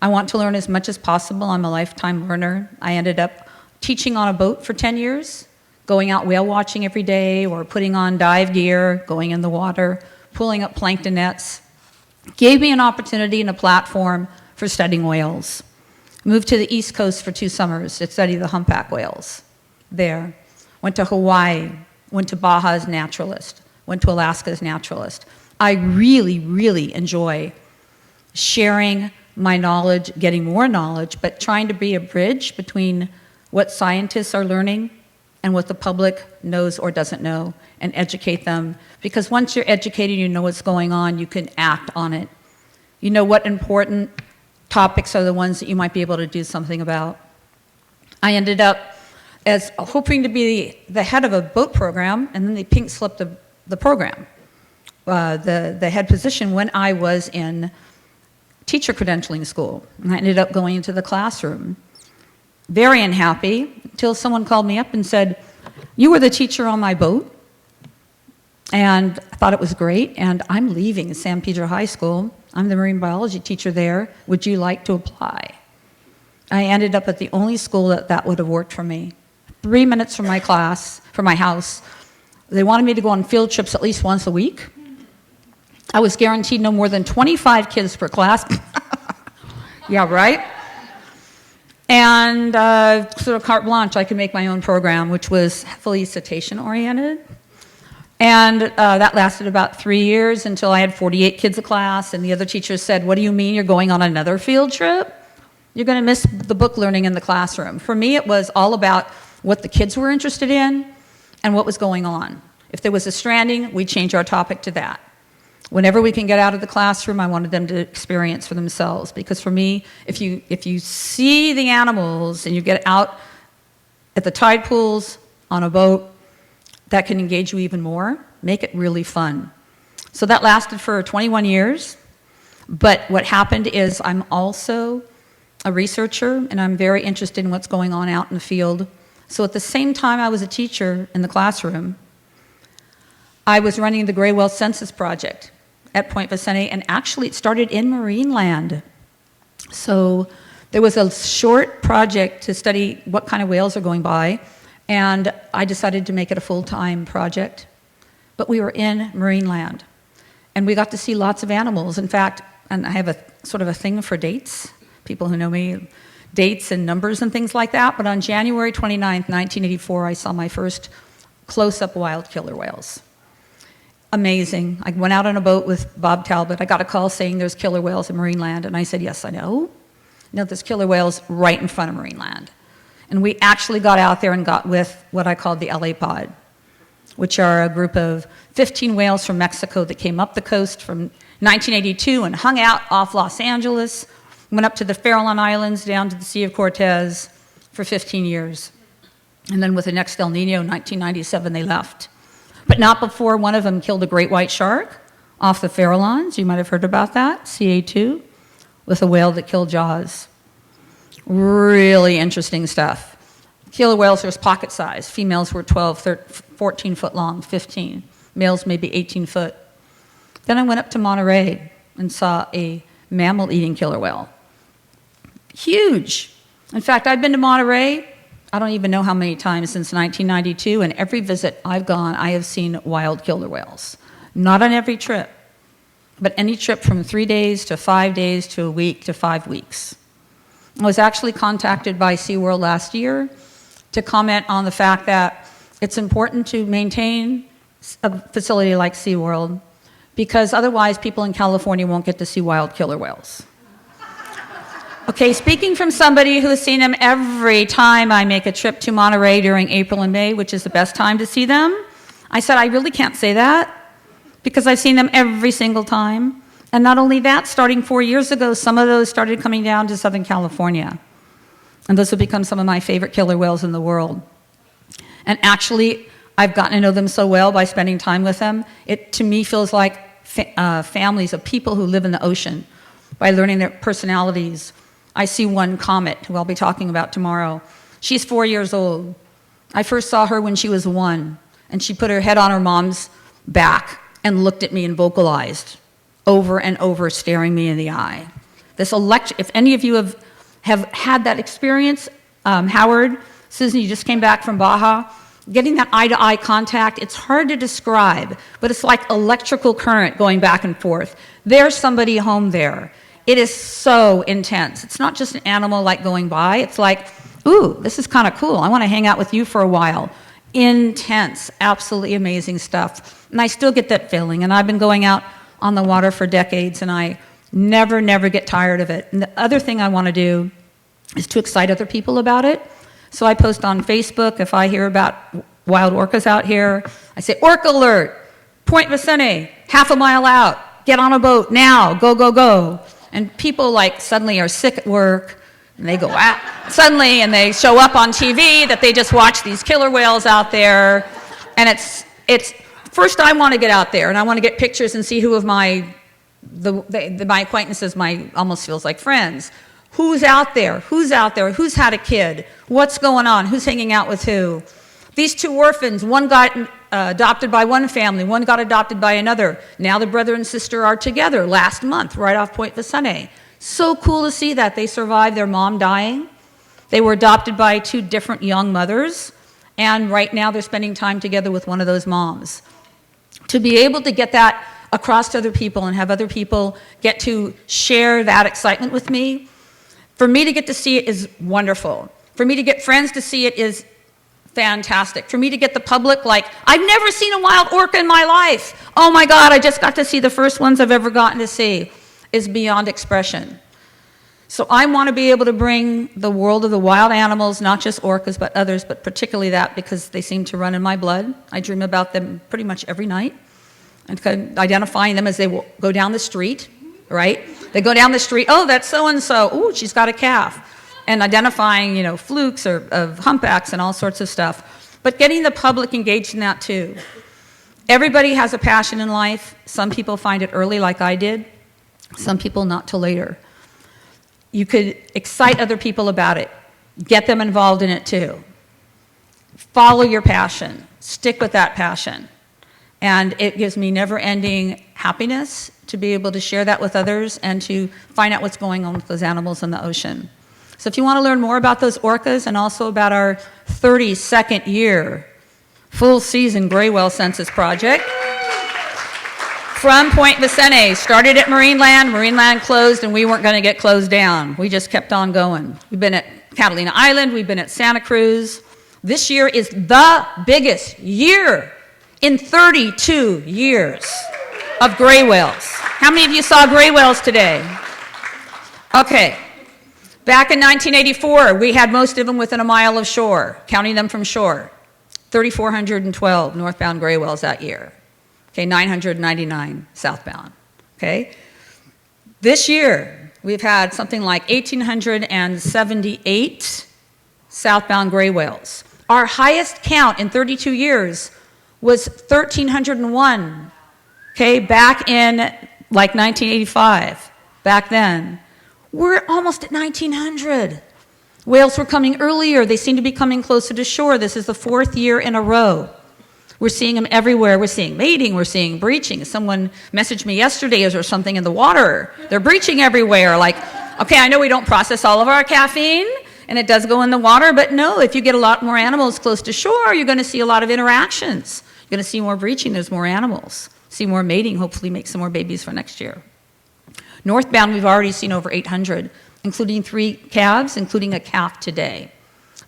I want to learn as much as possible. I'm a lifetime learner. I ended up teaching on a boat for 10 years, going out whale watching every day, or putting on dive gear, going in the water, pulling up plankton nets. Gave me an opportunity and a platform for studying whales. Moved to the East Coast for 2 summers to study the humpback whales there. Went to Hawaii, went to Baja as naturalist, went to Alaska as naturalist. I really, really enjoy sharing my knowledge, getting more knowledge, but trying to be a bridge between what scientists are learning and what the public knows or doesn't know, and educate them. Because once you're educated, you know what's going on, you can act on it. You know what important topics are the ones that you might be able to do something about. I ended up as hoping to be the head of a boat program, and then they pink slipped the program, the head position, when I was in teacher credentialing school. And I ended up going into the classroom. Very unhappy, until someone called me up and said, "You were the teacher on my boat." And I thought it was great, and I'm leaving San Pedro High School. I'm the marine biology teacher there. Would you like to apply? I ended up at the only school that would have worked for me. 3 minutes from my class, from my house. They wanted me to go on field trips at least once a week. I was guaranteed no more than 25 kids per class. Yeah, right? And sort of carte blanche, I could make my own program, which was heavily cetacean-oriented. And that lasted about 3 years until I had 48 kids a class, and the other teachers said, "What do you mean you're going on another field trip? You're going to miss the book learning in the classroom." For me, it was all about what the kids were interested in and what was going on. If there was a stranding, we'd change our topic to that. Whenever we can get out of the classroom, I wanted them to experience for themselves. Because for me, if you see the animals and you get out at the tide pools on a boat, that can engage you even more, make it really fun. So that lasted for 21 years. But what happened is I'm also a researcher, and I'm very interested in what's going on out in the field. So at the same time I was a teacher in the classroom, I was running the Gray Whale Census Project at Point Vicente, and actually it started in Marineland. So there was a short project to study what kind of whales are going by, and I decided to make it a full-time project. But we were in Marineland, and we got to see lots of animals. In fact, and I have a sort of a thing for dates. People who know me, dates and numbers and things like that. But on January 29th, 1984, I saw my first close-up wild killer whales. Amazing. I went out on a boat with Bob Talbot. I got a call saying there's killer whales in Marineland, and I said, yes, I know. No, there's killer whales right in front of Marineland. And we actually got out there and got with what I called the LA Pod, which are a group of 15 whales from Mexico that came up the coast from 1982 and hung out off Los Angeles, went up to the Farallon Islands, down to the Sea of Cortez for 15 years. And then with the next El Nino in 1997, they left. But not before one of them killed a great white shark off the Farallons. You might have heard about that, CA2, with a whale that killed Jaws. Really interesting stuff. Killer whales are pocket size. Females were 12, 13, 14 foot long, 15. Males maybe 18 foot. Then I went up to Monterey and saw a mammal-eating killer whale. Huge. In fact, I've been to Monterey, I don't even know how many times since 1992, and every visit I've gone, I have seen wild killer whales. Not on every trip, but any trip from 3 days to 5 days to a week to 5 weeks. I was actually contacted by SeaWorld last year to comment on the fact that it's important to maintain a facility like SeaWorld because otherwise people in California won't get to see wild killer whales. Okay, speaking from somebody who has seen them every time I make a trip to Monterey during April and May, which is the best time to see them, I said, I really can't say that because I've seen them every single time. And not only that, starting 4 years ago, some of those started coming down to Southern California. And those have become some of my favorite killer whales in the world. And actually, I've gotten to know them so well by spending time with them. It, to me, feels like families of people who live in the ocean by learning their personalities. I see one Comet, who I'll be talking about tomorrow. She's 4 years old. I first saw her when she was 1, and she put her head on her mom's back and looked at me and vocalized over and over, staring me in the eye. If any of you have had that experience, Howard, Susan, you just came back from Baja, getting that eye-to-eye contact, it's hard to describe, but it's like electrical current going back and forth. There's somebody home there. It is so intense. It's not just an animal like going by. It's like, ooh, this is kind of cool. I want to hang out with you for a while. Intense, absolutely amazing stuff. And I still get that feeling. And I've been going out on the water for decades, and I never get tired of it. And the other thing I want to do is to excite other people about it. So I post on Facebook if I hear about wild orcas out here. I say, Orca alert, Point Vicente, half a mile out, get on a boat now, go, go, go. And people like suddenly are sick at work, and they go out suddenly, and they show up on TV that they just watched these killer whales out there. And it's first I want to get out there, and I want to get pictures and see who of my acquaintances, almost feels like friends. Who's out there? Who's had a kid? What's going on? Who's hanging out with who? These 2 orphans, one got adopted by one family, one got adopted by another. Now the brother and sister are together last month, right off Point Vicente. So cool to see that. They survived their mom dying. They were adopted by 2 different young mothers, and right now they're spending time together with one of those moms. To be able to get that across to other people and have other people get to share that excitement with me, for me to get to see it is wonderful. For me to get friends to see it is fantastic. For me to get the public, like, I've never seen a wild orca in my life. Oh my God, I just got to see the first ones I've ever gotten to see, is beyond expression. So I want to be able to bring the world of the wild animals, not just orcas, but others, but particularly that because they seem to run in my blood. I dream about them pretty much every night, and identifying them as they will go down the street, right? They go down the street, oh, that's so-and-so, ooh, she's got a calf. And identifying, flukes or of humpbacks and all sorts of stuff. But getting the public engaged in that too. Everybody has a passion in life. Some people find it early like I did. Some people not till later. you could excite other people about it. Get them involved in it too. Follow your passion. Stick with that passion. And it gives me never-ending happiness to be able to share that with others and to find out what's going on with those animals in the ocean. So if you want to learn more about those orcas and also about our 32nd year full season gray whale census project, from Point Vicente, started at Marineland closed, and we weren't going to get closed down. We just kept on going. We've been at Catalina Island, we've been at Santa Cruz. This year is the biggest year in 32 years of gray whales. How many of you saw gray whales today? Okay. Back in 1984, we had most of them within a mile of shore, counting them from shore. 3,412 northbound gray whales that year. Okay, 999 southbound. Okay? This year, we've had something like 1,878 southbound gray whales. Our highest count in 32 years was 1,301, okay, back in like 1985, back then. We're almost at 1,900. Whales were coming earlier. They seem to be coming closer to shore. This is the 4th year in a row. We're seeing them everywhere. We're seeing mating. We're seeing breaching. Someone messaged me yesterday, is there something in the water? They're breaching everywhere. Like, okay, I know we don't process all of our caffeine, and it does go in the water, but no, if you get a lot more animals close to shore, you're going to see a lot of interactions. You're going to see more breaching. There's more animals. See more mating, hopefully make some more babies for next year. Northbound, we've already seen over 800, including 3 calves, including a calf today.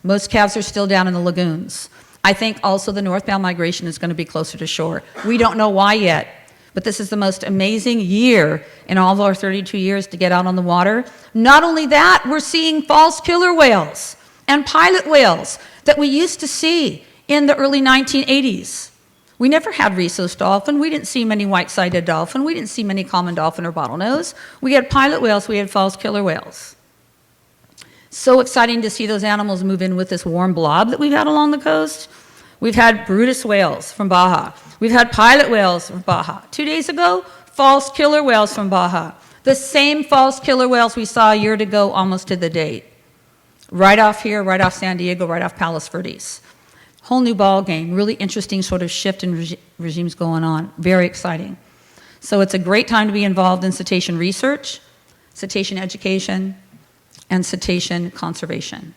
Most calves are still down in the lagoons. I think also the northbound migration is going to be closer to shore. We don't know why yet, but this is the most amazing year in all of our 32 years to get out on the water. Not only that, we're seeing false killer whales and pilot whales that we used to see in the early 1980s. We never had rhesus dolphin. We didn't see many white-sided dolphin. We didn't see many common dolphin or bottlenose. We had pilot whales. We had false killer whales. So exciting to see those animals move in with this warm blob that we've had along the coast. We've had Brutus whales from Baja. We've had pilot whales from Baja. 2 days ago, false killer whales from Baja. The same false killer whales we saw a year ago almost to the date. Right off here, right off San Diego, right off Palos Verdes. Whole new ball game, really interesting sort of shift in regimes going on. Very exciting. So it's a great time to be involved in cetacean research, cetacean education, and cetacean conservation.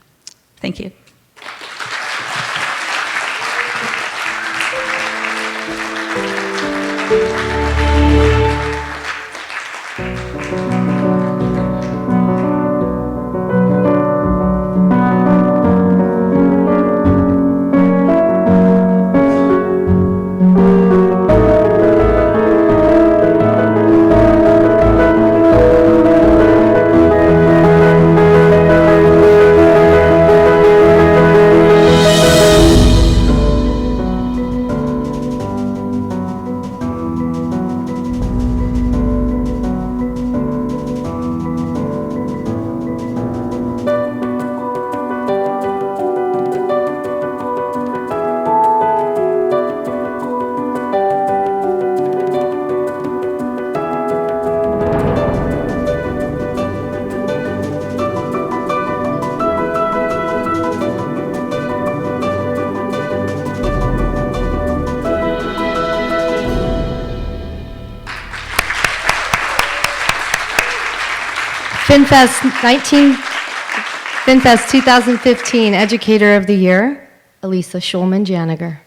Thank you. PhinFest 2015 Educator of the Year, Alisa Schulman-Janiger.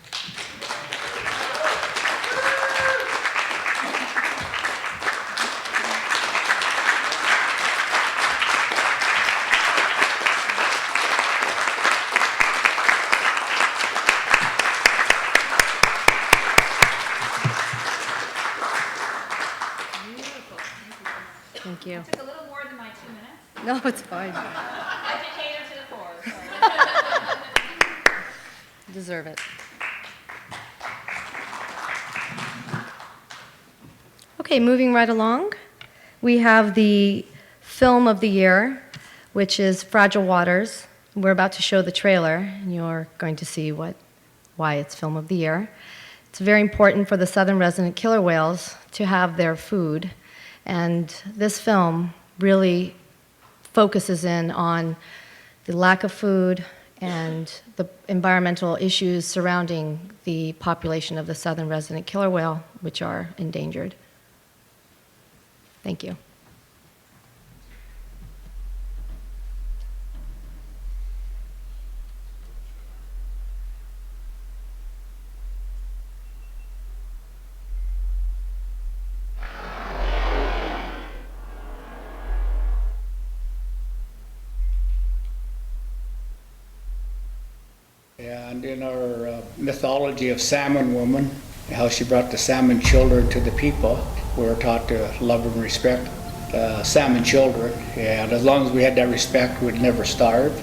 Thank you. Took a little more than my 2 minutes. No, it's fine. Educator to the core. Deserve it. Okay, moving right along. We have the film of the year, which is Fragile Waters. We're about to show the trailer, and you're going to see why it's film of the year. It's very important for the southern resident killer whales to have their food, and this film really focuses in on the lack of food and the environmental issues surrounding the population of the southern resident killer whale, which are endangered. Thank you. And in our mythology of Salmon Woman, how she brought the salmon children to the people, we were taught to love and respect the salmon children. And as long as we had that respect, we'd never starve.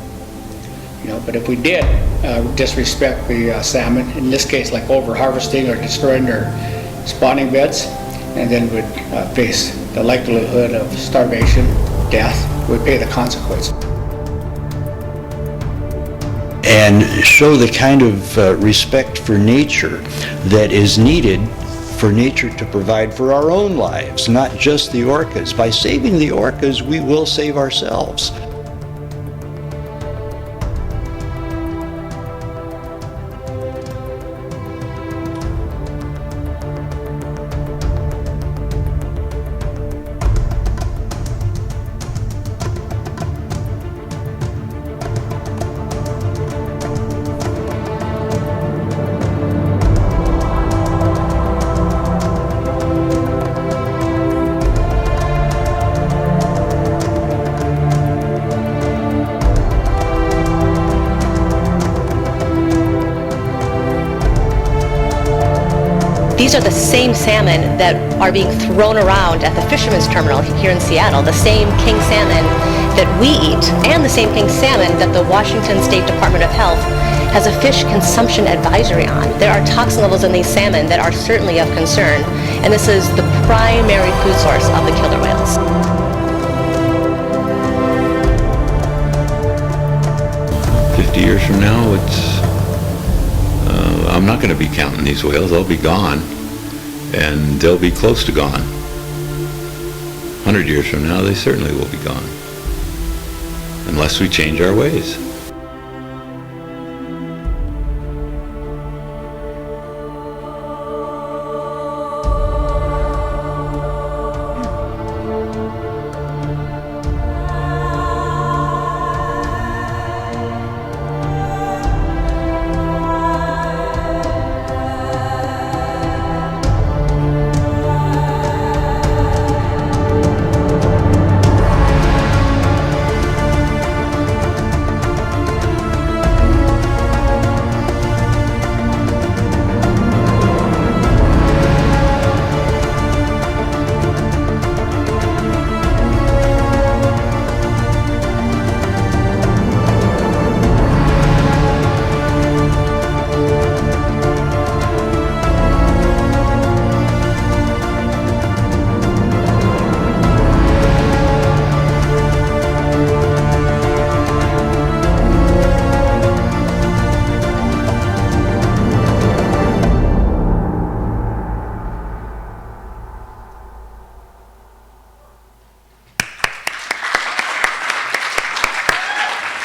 You know, but if we did disrespect the salmon, in this case like over-harvesting or destroying their spawning beds, and then we'd face the likelihood of starvation, death, we'd pay the consequence. And show the kind of respect for nature that is needed for nature to provide for our own lives, not just the orcas. By saving the orcas, we will save ourselves. These are the same salmon that are being thrown around at the fishermen's terminal here in Seattle, the same king salmon that we eat, and the same king salmon that the Washington State Department of Health has a fish consumption advisory on. There are toxin levels in these salmon that are certainly of concern, and this is the primary food source of the killer whales. 50 years from now, I'm not going to be counting these whales. They'll be gone, and they'll be close to gone. 100 years from now, they certainly will be gone, unless we change our ways.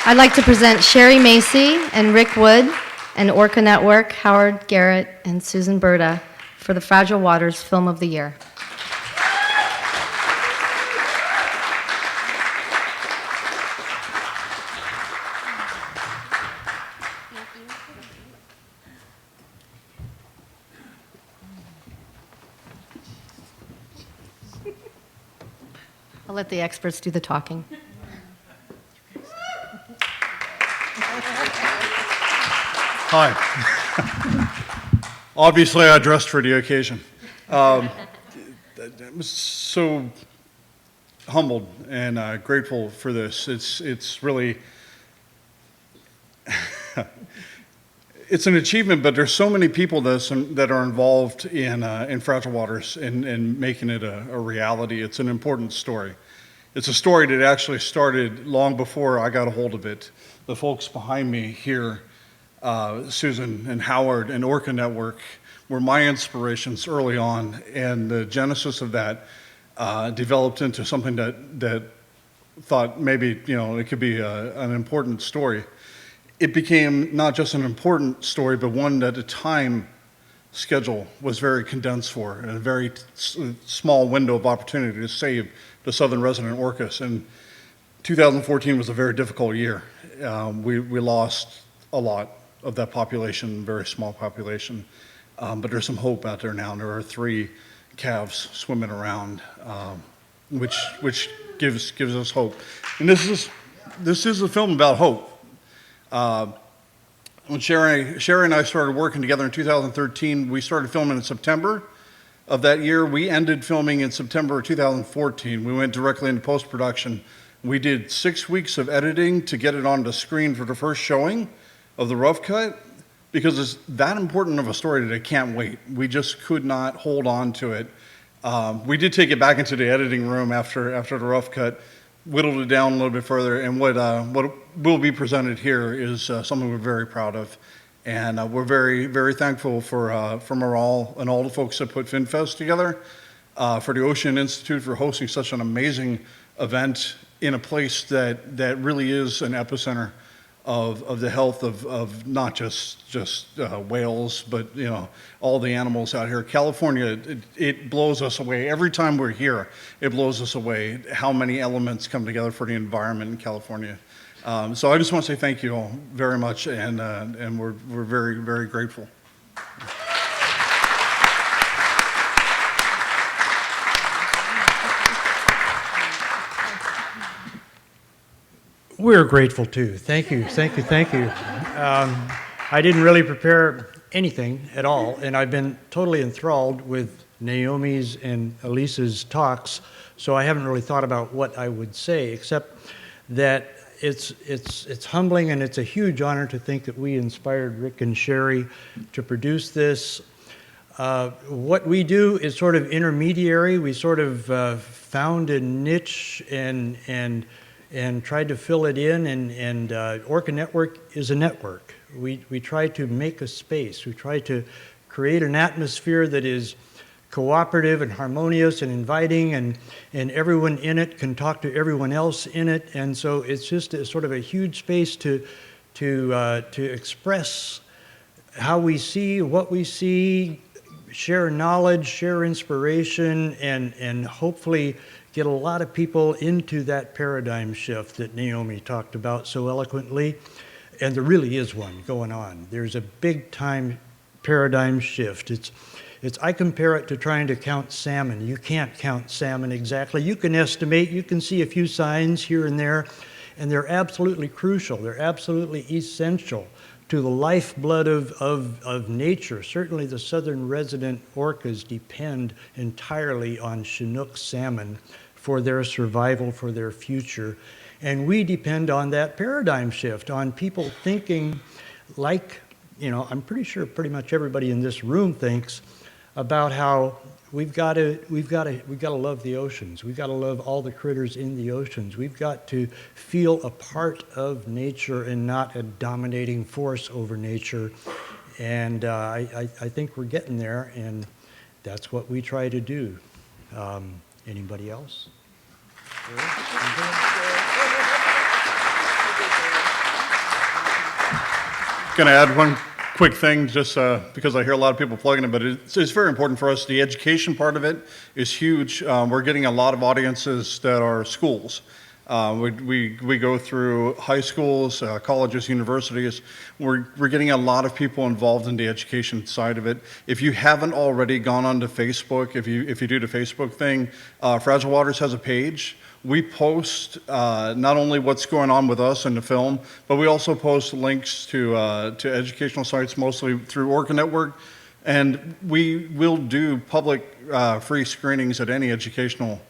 I'd like to present Shari Macy and Rick Wood and Orca Network, Howard, Garrett, and Susan Berta for the Fragile Waters Film of the Year. I'll let the experts do the talking. Hi. Obviously, I dressed for the occasion. I was so humbled and grateful for this. It's really, it's an achievement, but there's so many people that are involved in Fragile Waters and making it a reality. It's an important story. It's a story that actually started long before I got a hold of it. The folks behind me here, Susan and Howard and Orca Network, were my inspirations early on, and the genesis of that developed into something that thought maybe, it could be an important story. It became not just an important story, but one that the time schedule was very condensed for, and a very small window of opportunity to save the southern resident orcas. And 2014 was a very difficult year. We lost a lot of that population, very small population. But there's some hope out there now. There are 3 calves swimming around, which gives us hope. And this is a film about hope. When Shari and I started working together in 2013, we started filming in September of that year. We ended filming in September of 2014. We went directly into post-production. We did 6 weeks of editing to get it on the screen for the first showing of the rough cut, because it's that important of a story that it can't wait. We just could not hold on to it. We did take it back into the editing room after the rough cut, whittled it down a little bit further, and what will be presented here is something we're very proud of. And we're very, very thankful for Maral and all the folks that put FhinFest together, for the Ocean Institute for hosting such an amazing event in a place that really is an epicenter of the health of not just whales, but all the animals out here. California, it blows us away. Every time we're here, it blows us away how many elements come together for the environment in California. So I just want to say thank you all very much, and we're very, very grateful. We're grateful too. Thank you, thank you, thank you. I didn't really prepare anything at all, and I've been totally enthralled with Naomi's and Alisa's talks, so I haven't really thought about what I would say, except that it's humbling, and it's a huge honor to think that we inspired Rick and Shari to produce this. What we do is sort of intermediary. We sort of found a niche and tried to fill it in, and Orca Network is a network. We try to make a space. We try to create an atmosphere that is cooperative and harmonious and inviting, and everyone in it can talk to everyone else in it, and so it's just a sort of a huge space to express how we see, what we see, share knowledge, share inspiration, and hopefully get a lot of people into that paradigm shift that Naomi talked about so eloquently. And there really is one going on. There's a big time paradigm shift. I compare it to trying to count salmon. You can't count salmon exactly. You can estimate, you can see a few signs here and there, and they're absolutely crucial. They're absolutely essential to the lifeblood of nature. Certainly the southern resident orcas depend entirely on Chinook salmon for their survival, for their future. And we depend on that paradigm shift, on people thinking like, I'm pretty sure pretty much everybody in this room thinks about how we've got to love the oceans. We've got to love all the critters in the oceans. We've got to feel a part of nature and not a dominating force over nature. And I think we're getting there, and that's what we try to do. Anybody else? Going to add one quick thing, just because I hear a lot of people plugging it, but it's very important for us. The education part of it is huge. We're getting a lot of audiences that are schools. We go through high schools, colleges, universities. We're getting a lot of people involved in the education side of it. If you haven't already gone onto Facebook, if you do the Facebook thing, Fragile Waters has a page. We post not only what's going on with us in the film, but we also post links to educational sites, mostly through Orca Network. And we will do public free screenings at any educational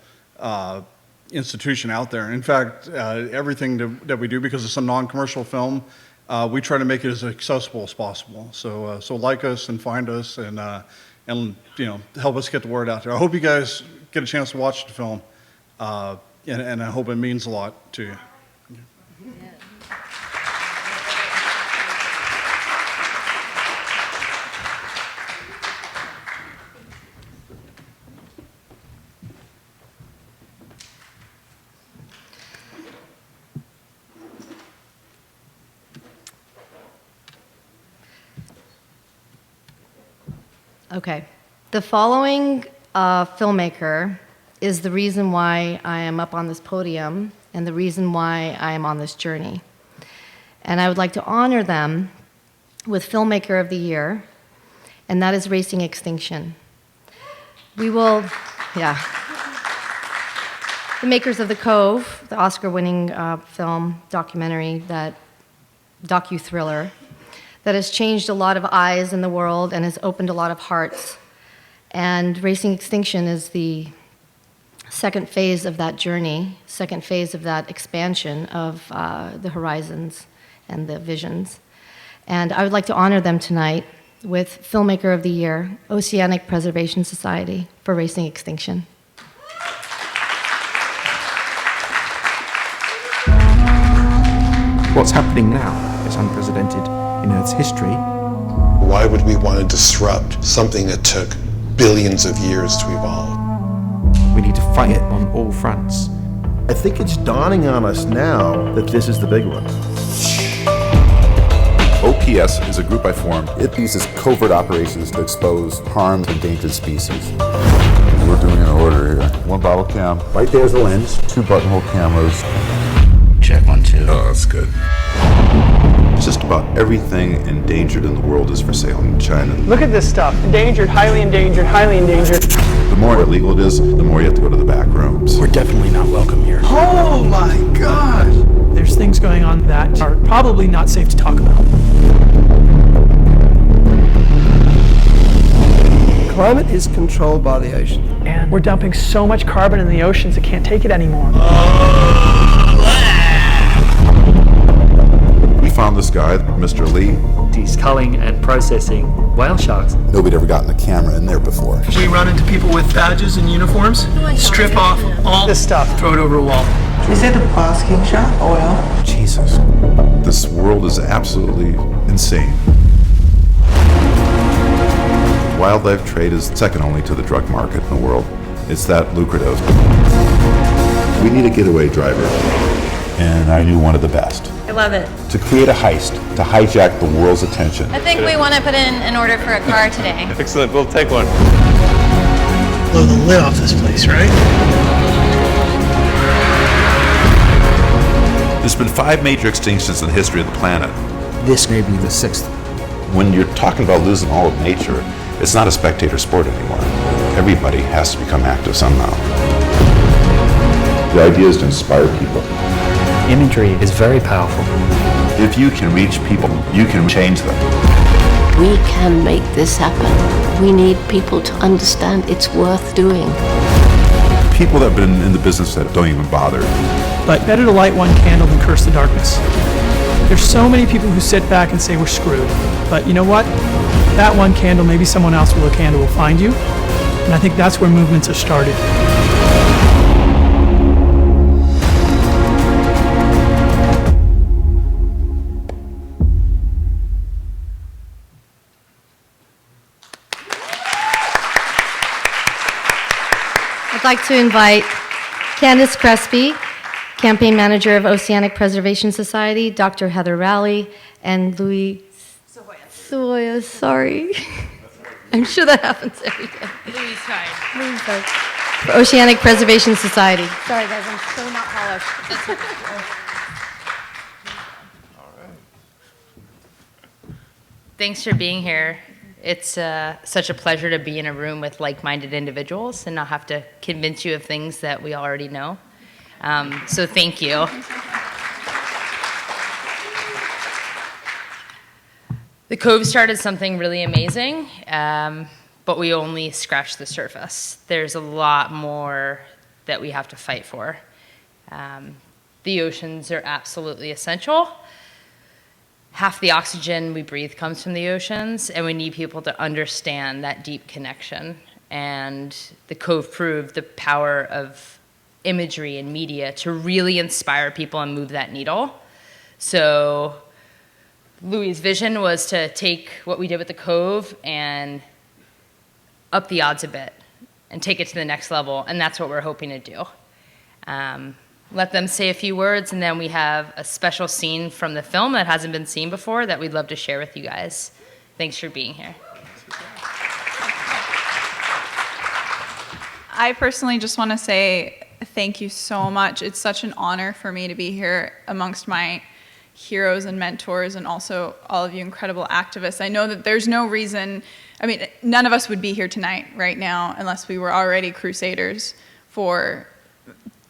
institution out there. In fact, everything that we do, because it's a non-commercial film, we try to make it as accessible as possible. So like us and find us, and help us get the word out there. I hope you guys get a chance to watch the film. And I hope it means a lot to you. Okay. The following filmmaker is the reason why I am up on this podium and the reason why I am on this journey. And I would like to honor them with Filmmaker of the Year, and that is Racing Extinction. We will, yeah. The makers of The Cove, the Oscar-winning film documentary, that docu-thriller, that has changed a lot of eyes in the world and has opened a lot of hearts. And Racing Extinction is the second phase of that journey, second phase of that expansion of the horizons and the visions. And I would like to honor them tonight with Filmmaker of the Year, Oceanic Preservation Society, for Racing Extinction. What's happening now is unprecedented in Earth's history. Why would we want to disrupt something that took billions of years to evolve? We need to fight it on all fronts. I think it's dawning on us now that this is the big one. OPS is a group I formed. It uses covert operations to expose harmed endangered species. We're doing an order here. 1 bottle cam. Right there's the lens. 2 buttonhole cameras. Check 1, 2. Oh, that's good. Just about everything endangered in the world is for sale in China. Look at this stuff. Endangered, highly endangered, highly endangered. The more illegal it is, the more you have to go to the back rooms. We're definitely not welcome here. Oh my gosh! There's things going on that are probably not safe to talk about. Climate is controlled by the ocean. And we're dumping so much carbon in the oceans it can't take it anymore. We found this guy, Mr. Lee. He's culling and processing whale sharks. Nobody ever gotten a camera in there before. We run into people with badges and uniforms, strip off all this stuff, throw it over a wall. Is it a basking shark oil? Jesus. This world is absolutely insane. Wildlife trade is second only to the drug market in the world. It's that lucrative. We need a getaway driver, and I knew one of the best. I love it. To create a heist, to hijack the world's attention. I think we want to put in an order for a car today. Excellent, we'll take one. Blow the lid off this place, right? There's been 5 major extinctions in the history of the planet. This may be the 6th. When you're talking about losing all of nature, it's not a spectator sport anymore. Everybody has to become active somehow. The idea is to inspire people. Imagery is very powerful. If you can reach people, you can change them. We can make this happen. We need people to understand it's worth doing. People that have been in the business that don't even bother. But better to light one candle than curse the darkness. There's so many people who sit back and say we're screwed. But you know what? That one candle, maybe someone else with a candle will find you. And I think that's where movements are started. I'd like to invite Candace Crespi, Campaign Manager of Oceanic Preservation Society, Dr. Heather Rowley, and Louis Soya, sorry. I'm sure that happens every day. Louis sorry. Louis, sorry. For Oceanic Preservation Society. Sorry guys, I'm so not polished. Thanks for being here. It's such a pleasure to be in a room with like-minded individuals and not have to convince you of things that we already know. So thank you. The Cove started something really amazing, but we only scratched the surface. There's a lot more that we have to fight for. The oceans are absolutely essential. Half the oxygen we breathe comes from the oceans, and we need people to understand that deep connection. And the Cove proved the power of imagery and media to really inspire people and move that needle. So Louis' vision was to take what we did with the Cove and up the odds a bit and take it to the next level, and that's what we're hoping to do. Let them say a few words, and then we have a special scene from the film that hasn't been seen before that we'd love to share with you guys. Thanks for being here. I personally just want to say thank you so much. It's such an honor for me to be here amongst my heroes and mentors and also all of you incredible activists. I know that there's no reason, I mean, none of us would be here tonight right now unless we were already crusaders for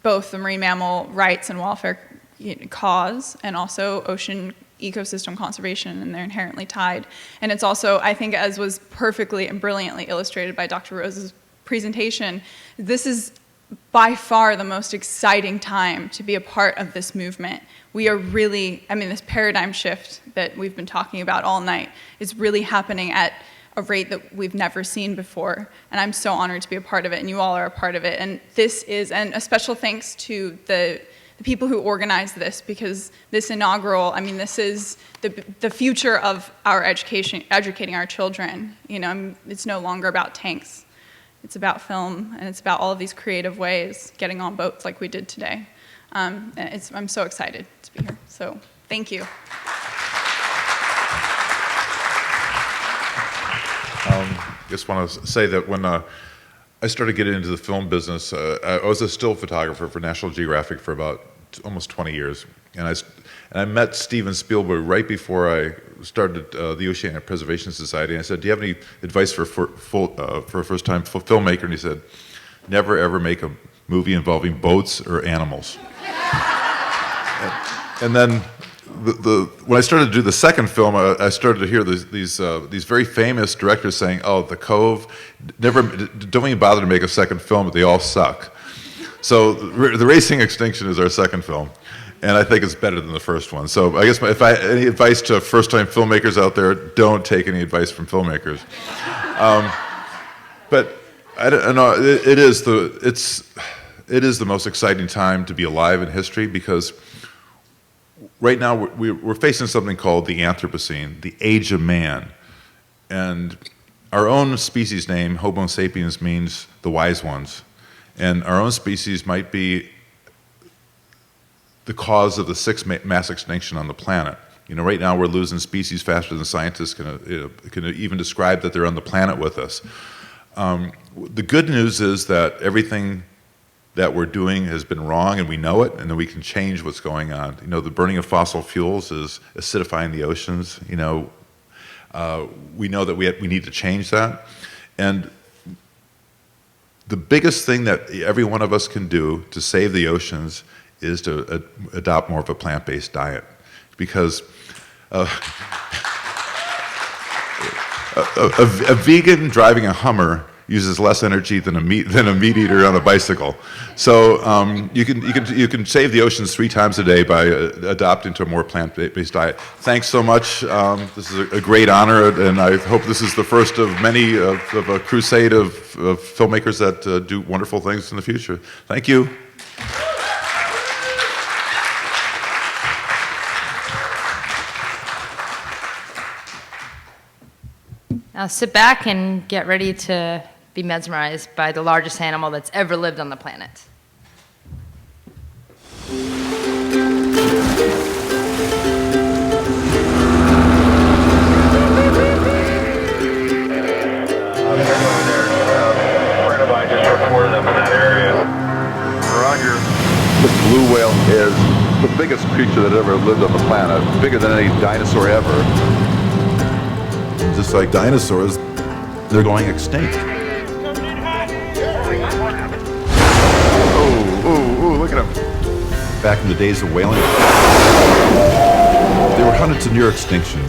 both the marine mammal rights and welfare cause and also ocean ecosystem conservation, and they're inherently tied. And it's also, I think, as was perfectly and brilliantly illustrated by Dr. Rose's presentation, this is by far the most exciting time to be a part of this movement. We are really, I mean, this paradigm shift that we've been talking about all night is really happening at a rate that we've never seen before. And I'm so honored to be a part of it, and you all are a part of it. And this is, and a special thanks to the people who organized this, because this inaugural, I mean, this is the future of our education, educating our children. You know, it's no longer about tanks. It's about film, and it's about all of these creative ways, getting on boats like we did today. And I'm so excited to be here. So thank you. Just want to say that when I started getting into the film business, I was a still photographer for National Geographic for about almost 20 years. And I met Steven Spielberg right before I started the Oceanic Preservation Society. And I said, do you have any advice for a first-time filmmaker? And he said, never ever make a movie involving boats or animals. And then when I started to do the second film, I started to hear these very famous directors saying, oh, The Cove, don't even bother to make a second film, they all suck. So The Racing Extinction is our second film, and I think it's better than the first one. So I guess any advice to first-time filmmakers out there, don't take any advice from filmmakers. But I don't know, it is the most exciting time to be alive in history, because right now we're facing something called the Anthropocene, the age of man. And our own species name, Homo sapiens, means the wise ones. And our own species might be the cause of the sixth mass extinction on the planet. You know, right now we're losing species faster than scientists can even describe that they're on the planet with us. The good news is that everything that we're doing has been wrong, and we know it, and then we can change what's going on. You know, the burning of fossil fuels is acidifying the oceans. You know, we know that we need to change that. And the biggest thing that every one of us can do to save the oceans is to adopt more of a plant-based diet, because a vegan driving a Hummer uses less energy than a meat eater on a bicycle. So you can save the oceans 3 times a day by adopting to a more plant-based diet. Thanks so much. This is a great honor, and I hope this is the first of many of a crusade of filmmakers that do wonderful things in the future. Thank you. Now sit back and get ready to be mesmerized by the largest animal that's ever lived on the planet. The blue whale is the biggest creature that ever lived on the planet, bigger than any dinosaur ever. Just like dinosaurs, they're going extinct. Oh, look at them. Back in the days of whaling, they were hunted to near extinction,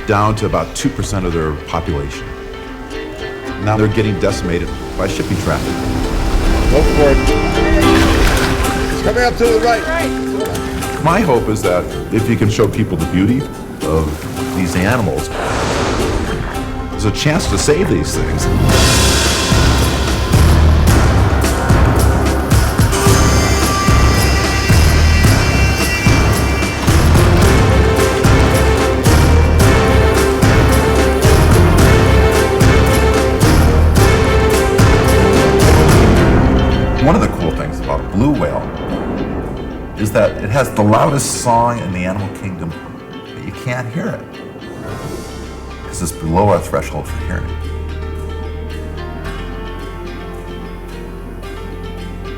down to about 2% of their population. Now they're getting decimated by shipping traffic. Go for it. It's coming up to the right. My hope is that if you can show people the beauty of these animals, there's a chance to save these things. One of the cool things about a blue whale is that it has the loudest song in the animal kingdom, but you can't hear it, because it's below our threshold for hearing.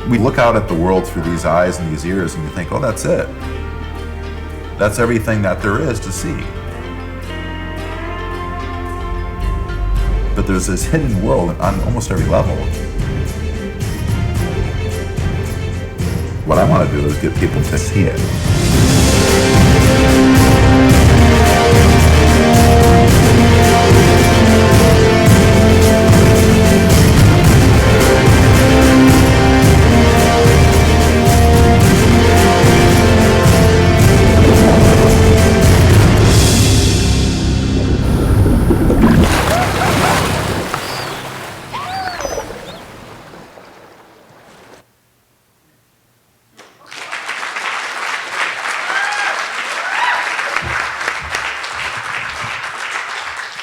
We look out at the world through these eyes and these ears and you think, oh, that's it. That's everything that there is to see. But there's this hidden world on almost every level. What I want to do is get people to see it.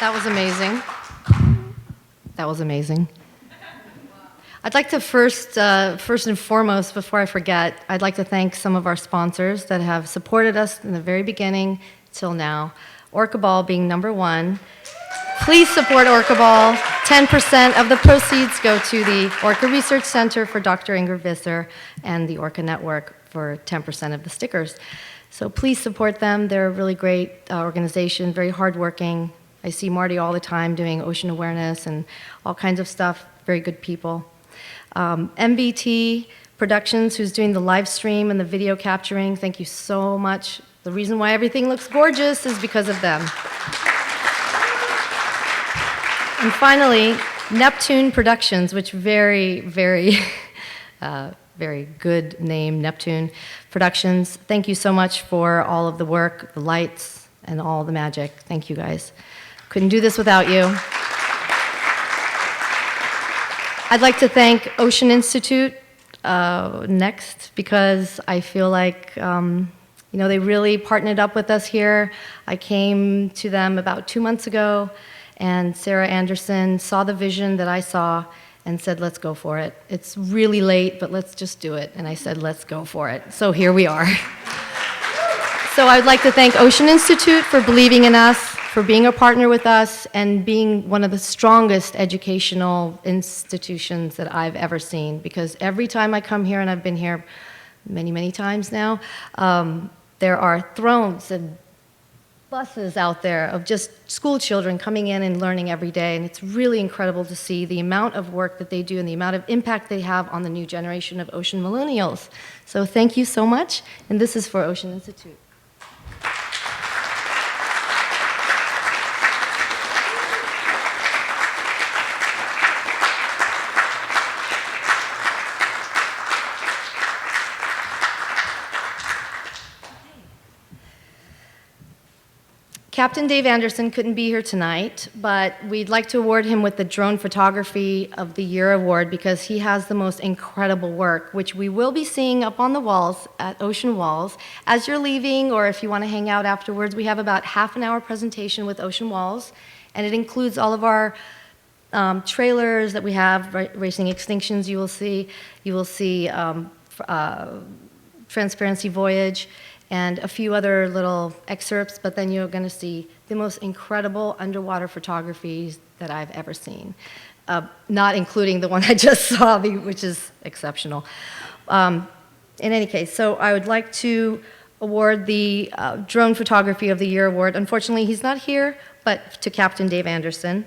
That was amazing. That was amazing. I'd like to first and foremost, before I forget, I'd like to thank some of our sponsors that have supported us from the very beginning till now. Orca Ball being number one. Please support Orca Ball. 10% of the proceeds go to the Orca Research Center for Dr. Ingrid Visser and the Orca Network for 10% of the stickers. So please support them. They're a really great organization, very hardworking. I see Marty all the time doing ocean awareness and all kinds of stuff. Very good people. MBT Productions, who's doing the live stream and the video capturing, thank you so much. The reason why everything looks gorgeous is because of them. And finally, Neptune Productions, which very, very, very good name, Neptune Productions. Thank you so much for all of the work, the lights, and all the magic. Thank you, guys. Couldn't do this without you. I'd like to thank Ocean Institute next, because I feel like they really partnered up with us here. I came to them about 2 months ago, and Sarah Anderson saw the vision that I saw and said, let's go for it. It's really late, but let's just do it. And I said, let's go for it. So here we are. So I'd like to thank Ocean Institute for believing in us, for being a partner with us, and being one of the strongest educational institutions that I've ever seen. Because every time I come here, and I've been here many, many times now, there are thrones and buses out there of just school children coming in and learning every day. And it's really incredible to see the amount of work that they do and the amount of impact they have on the new generation of ocean millennials. So thank you so much. And this is for Ocean Institute. Captain Dave Anderson couldn't be here tonight, but we'd like to award him with the Drone Photography of the Year award because he has the most incredible work, which we will be seeing up on the walls at Ocean Walls. As you're leaving, or if you want to hang out afterwards, we have about half an hour presentation with Ocean Walls, and it includes all of our trailers that we have, Racing Extinctions you will see Transparency Voyage, and a few other little excerpts, but then you're going to see the most incredible underwater photographies that I've ever seen, not including the one I just saw, which is exceptional. In any case, so I would like to award the Drone Photography of the Year award. Unfortunately, he's not here, but to Captain Dave Anderson.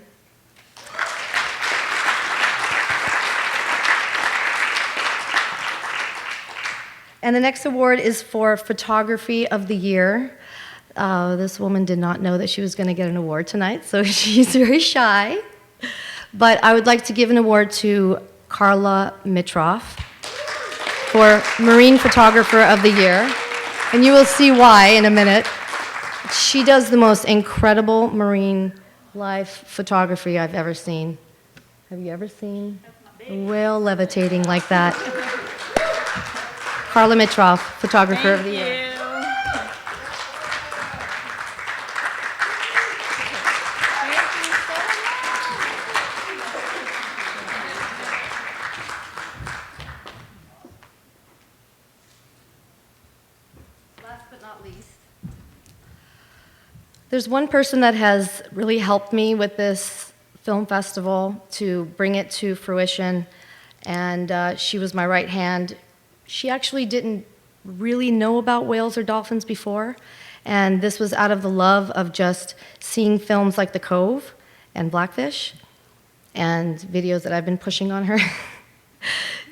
And the next award is for Photography of the Year. This woman did not know that she was going to get an award tonight, so she's very shy. But I would like to give an award to Carla Mitroff for Marine Photographer of the Year. And you will see why in a minute. She does the most incredible marine life photography I've ever seen. Have you ever seen a whale levitating like that? Carla Mitroff, Photographer of the Year. Last but not least, there's one person that has really helped me with this film festival to bring it to fruition, and she was my right hand. She actually didn't really know about whales or dolphins before, and this was out of the love of just seeing films like The Cove and Blackfish and videos that I've been pushing on her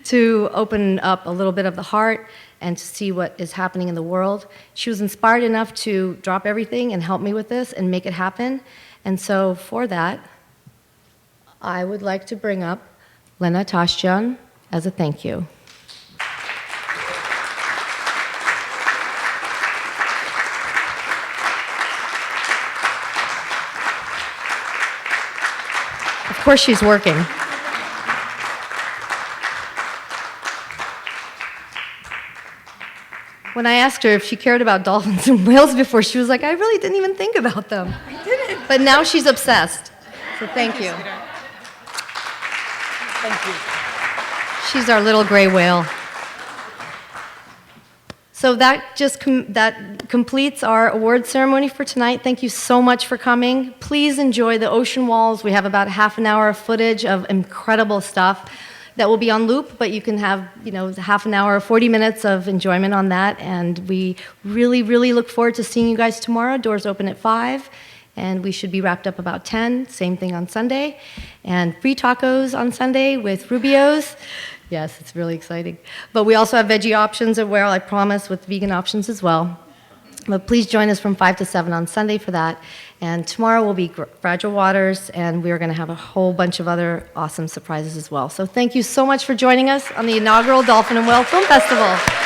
to open up a little bit of the heart and to see what is happening in the world. She was inspired enough to drop everything and help me with this and make it happen. And so for that, I would like to bring up Lena Tashjian as a thank you. Of course she's working. When I asked her if she cared about dolphins and whales before, she was like, I really didn't even think about them. I didn't. But now she's obsessed. So thank you. Thank you. She's our little gray whale. So that just that completes our award ceremony for tonight. Thank you so much for coming. Please enjoy the ocean walls. We have about half an hour of footage of incredible stuff that will be on loop, but you can have, half an hour, 40 minutes of enjoyment on that. And we really, really look forward to seeing you guys tomorrow. Doors open at 5, and we should be wrapped up about 10. Same thing on Sunday. And free tacos on Sunday with Rubio's. Yes, it's really exciting. But we also have veggie options at Whale, I promise, with vegan options as well. But please join us from 5 to 7 on Sunday for that. And tomorrow will be Fragile Waters, and we're going to have a whole bunch of other awesome surprises as well. So thank you so much for joining us on the inaugural Dolphin and Whale Film Festival.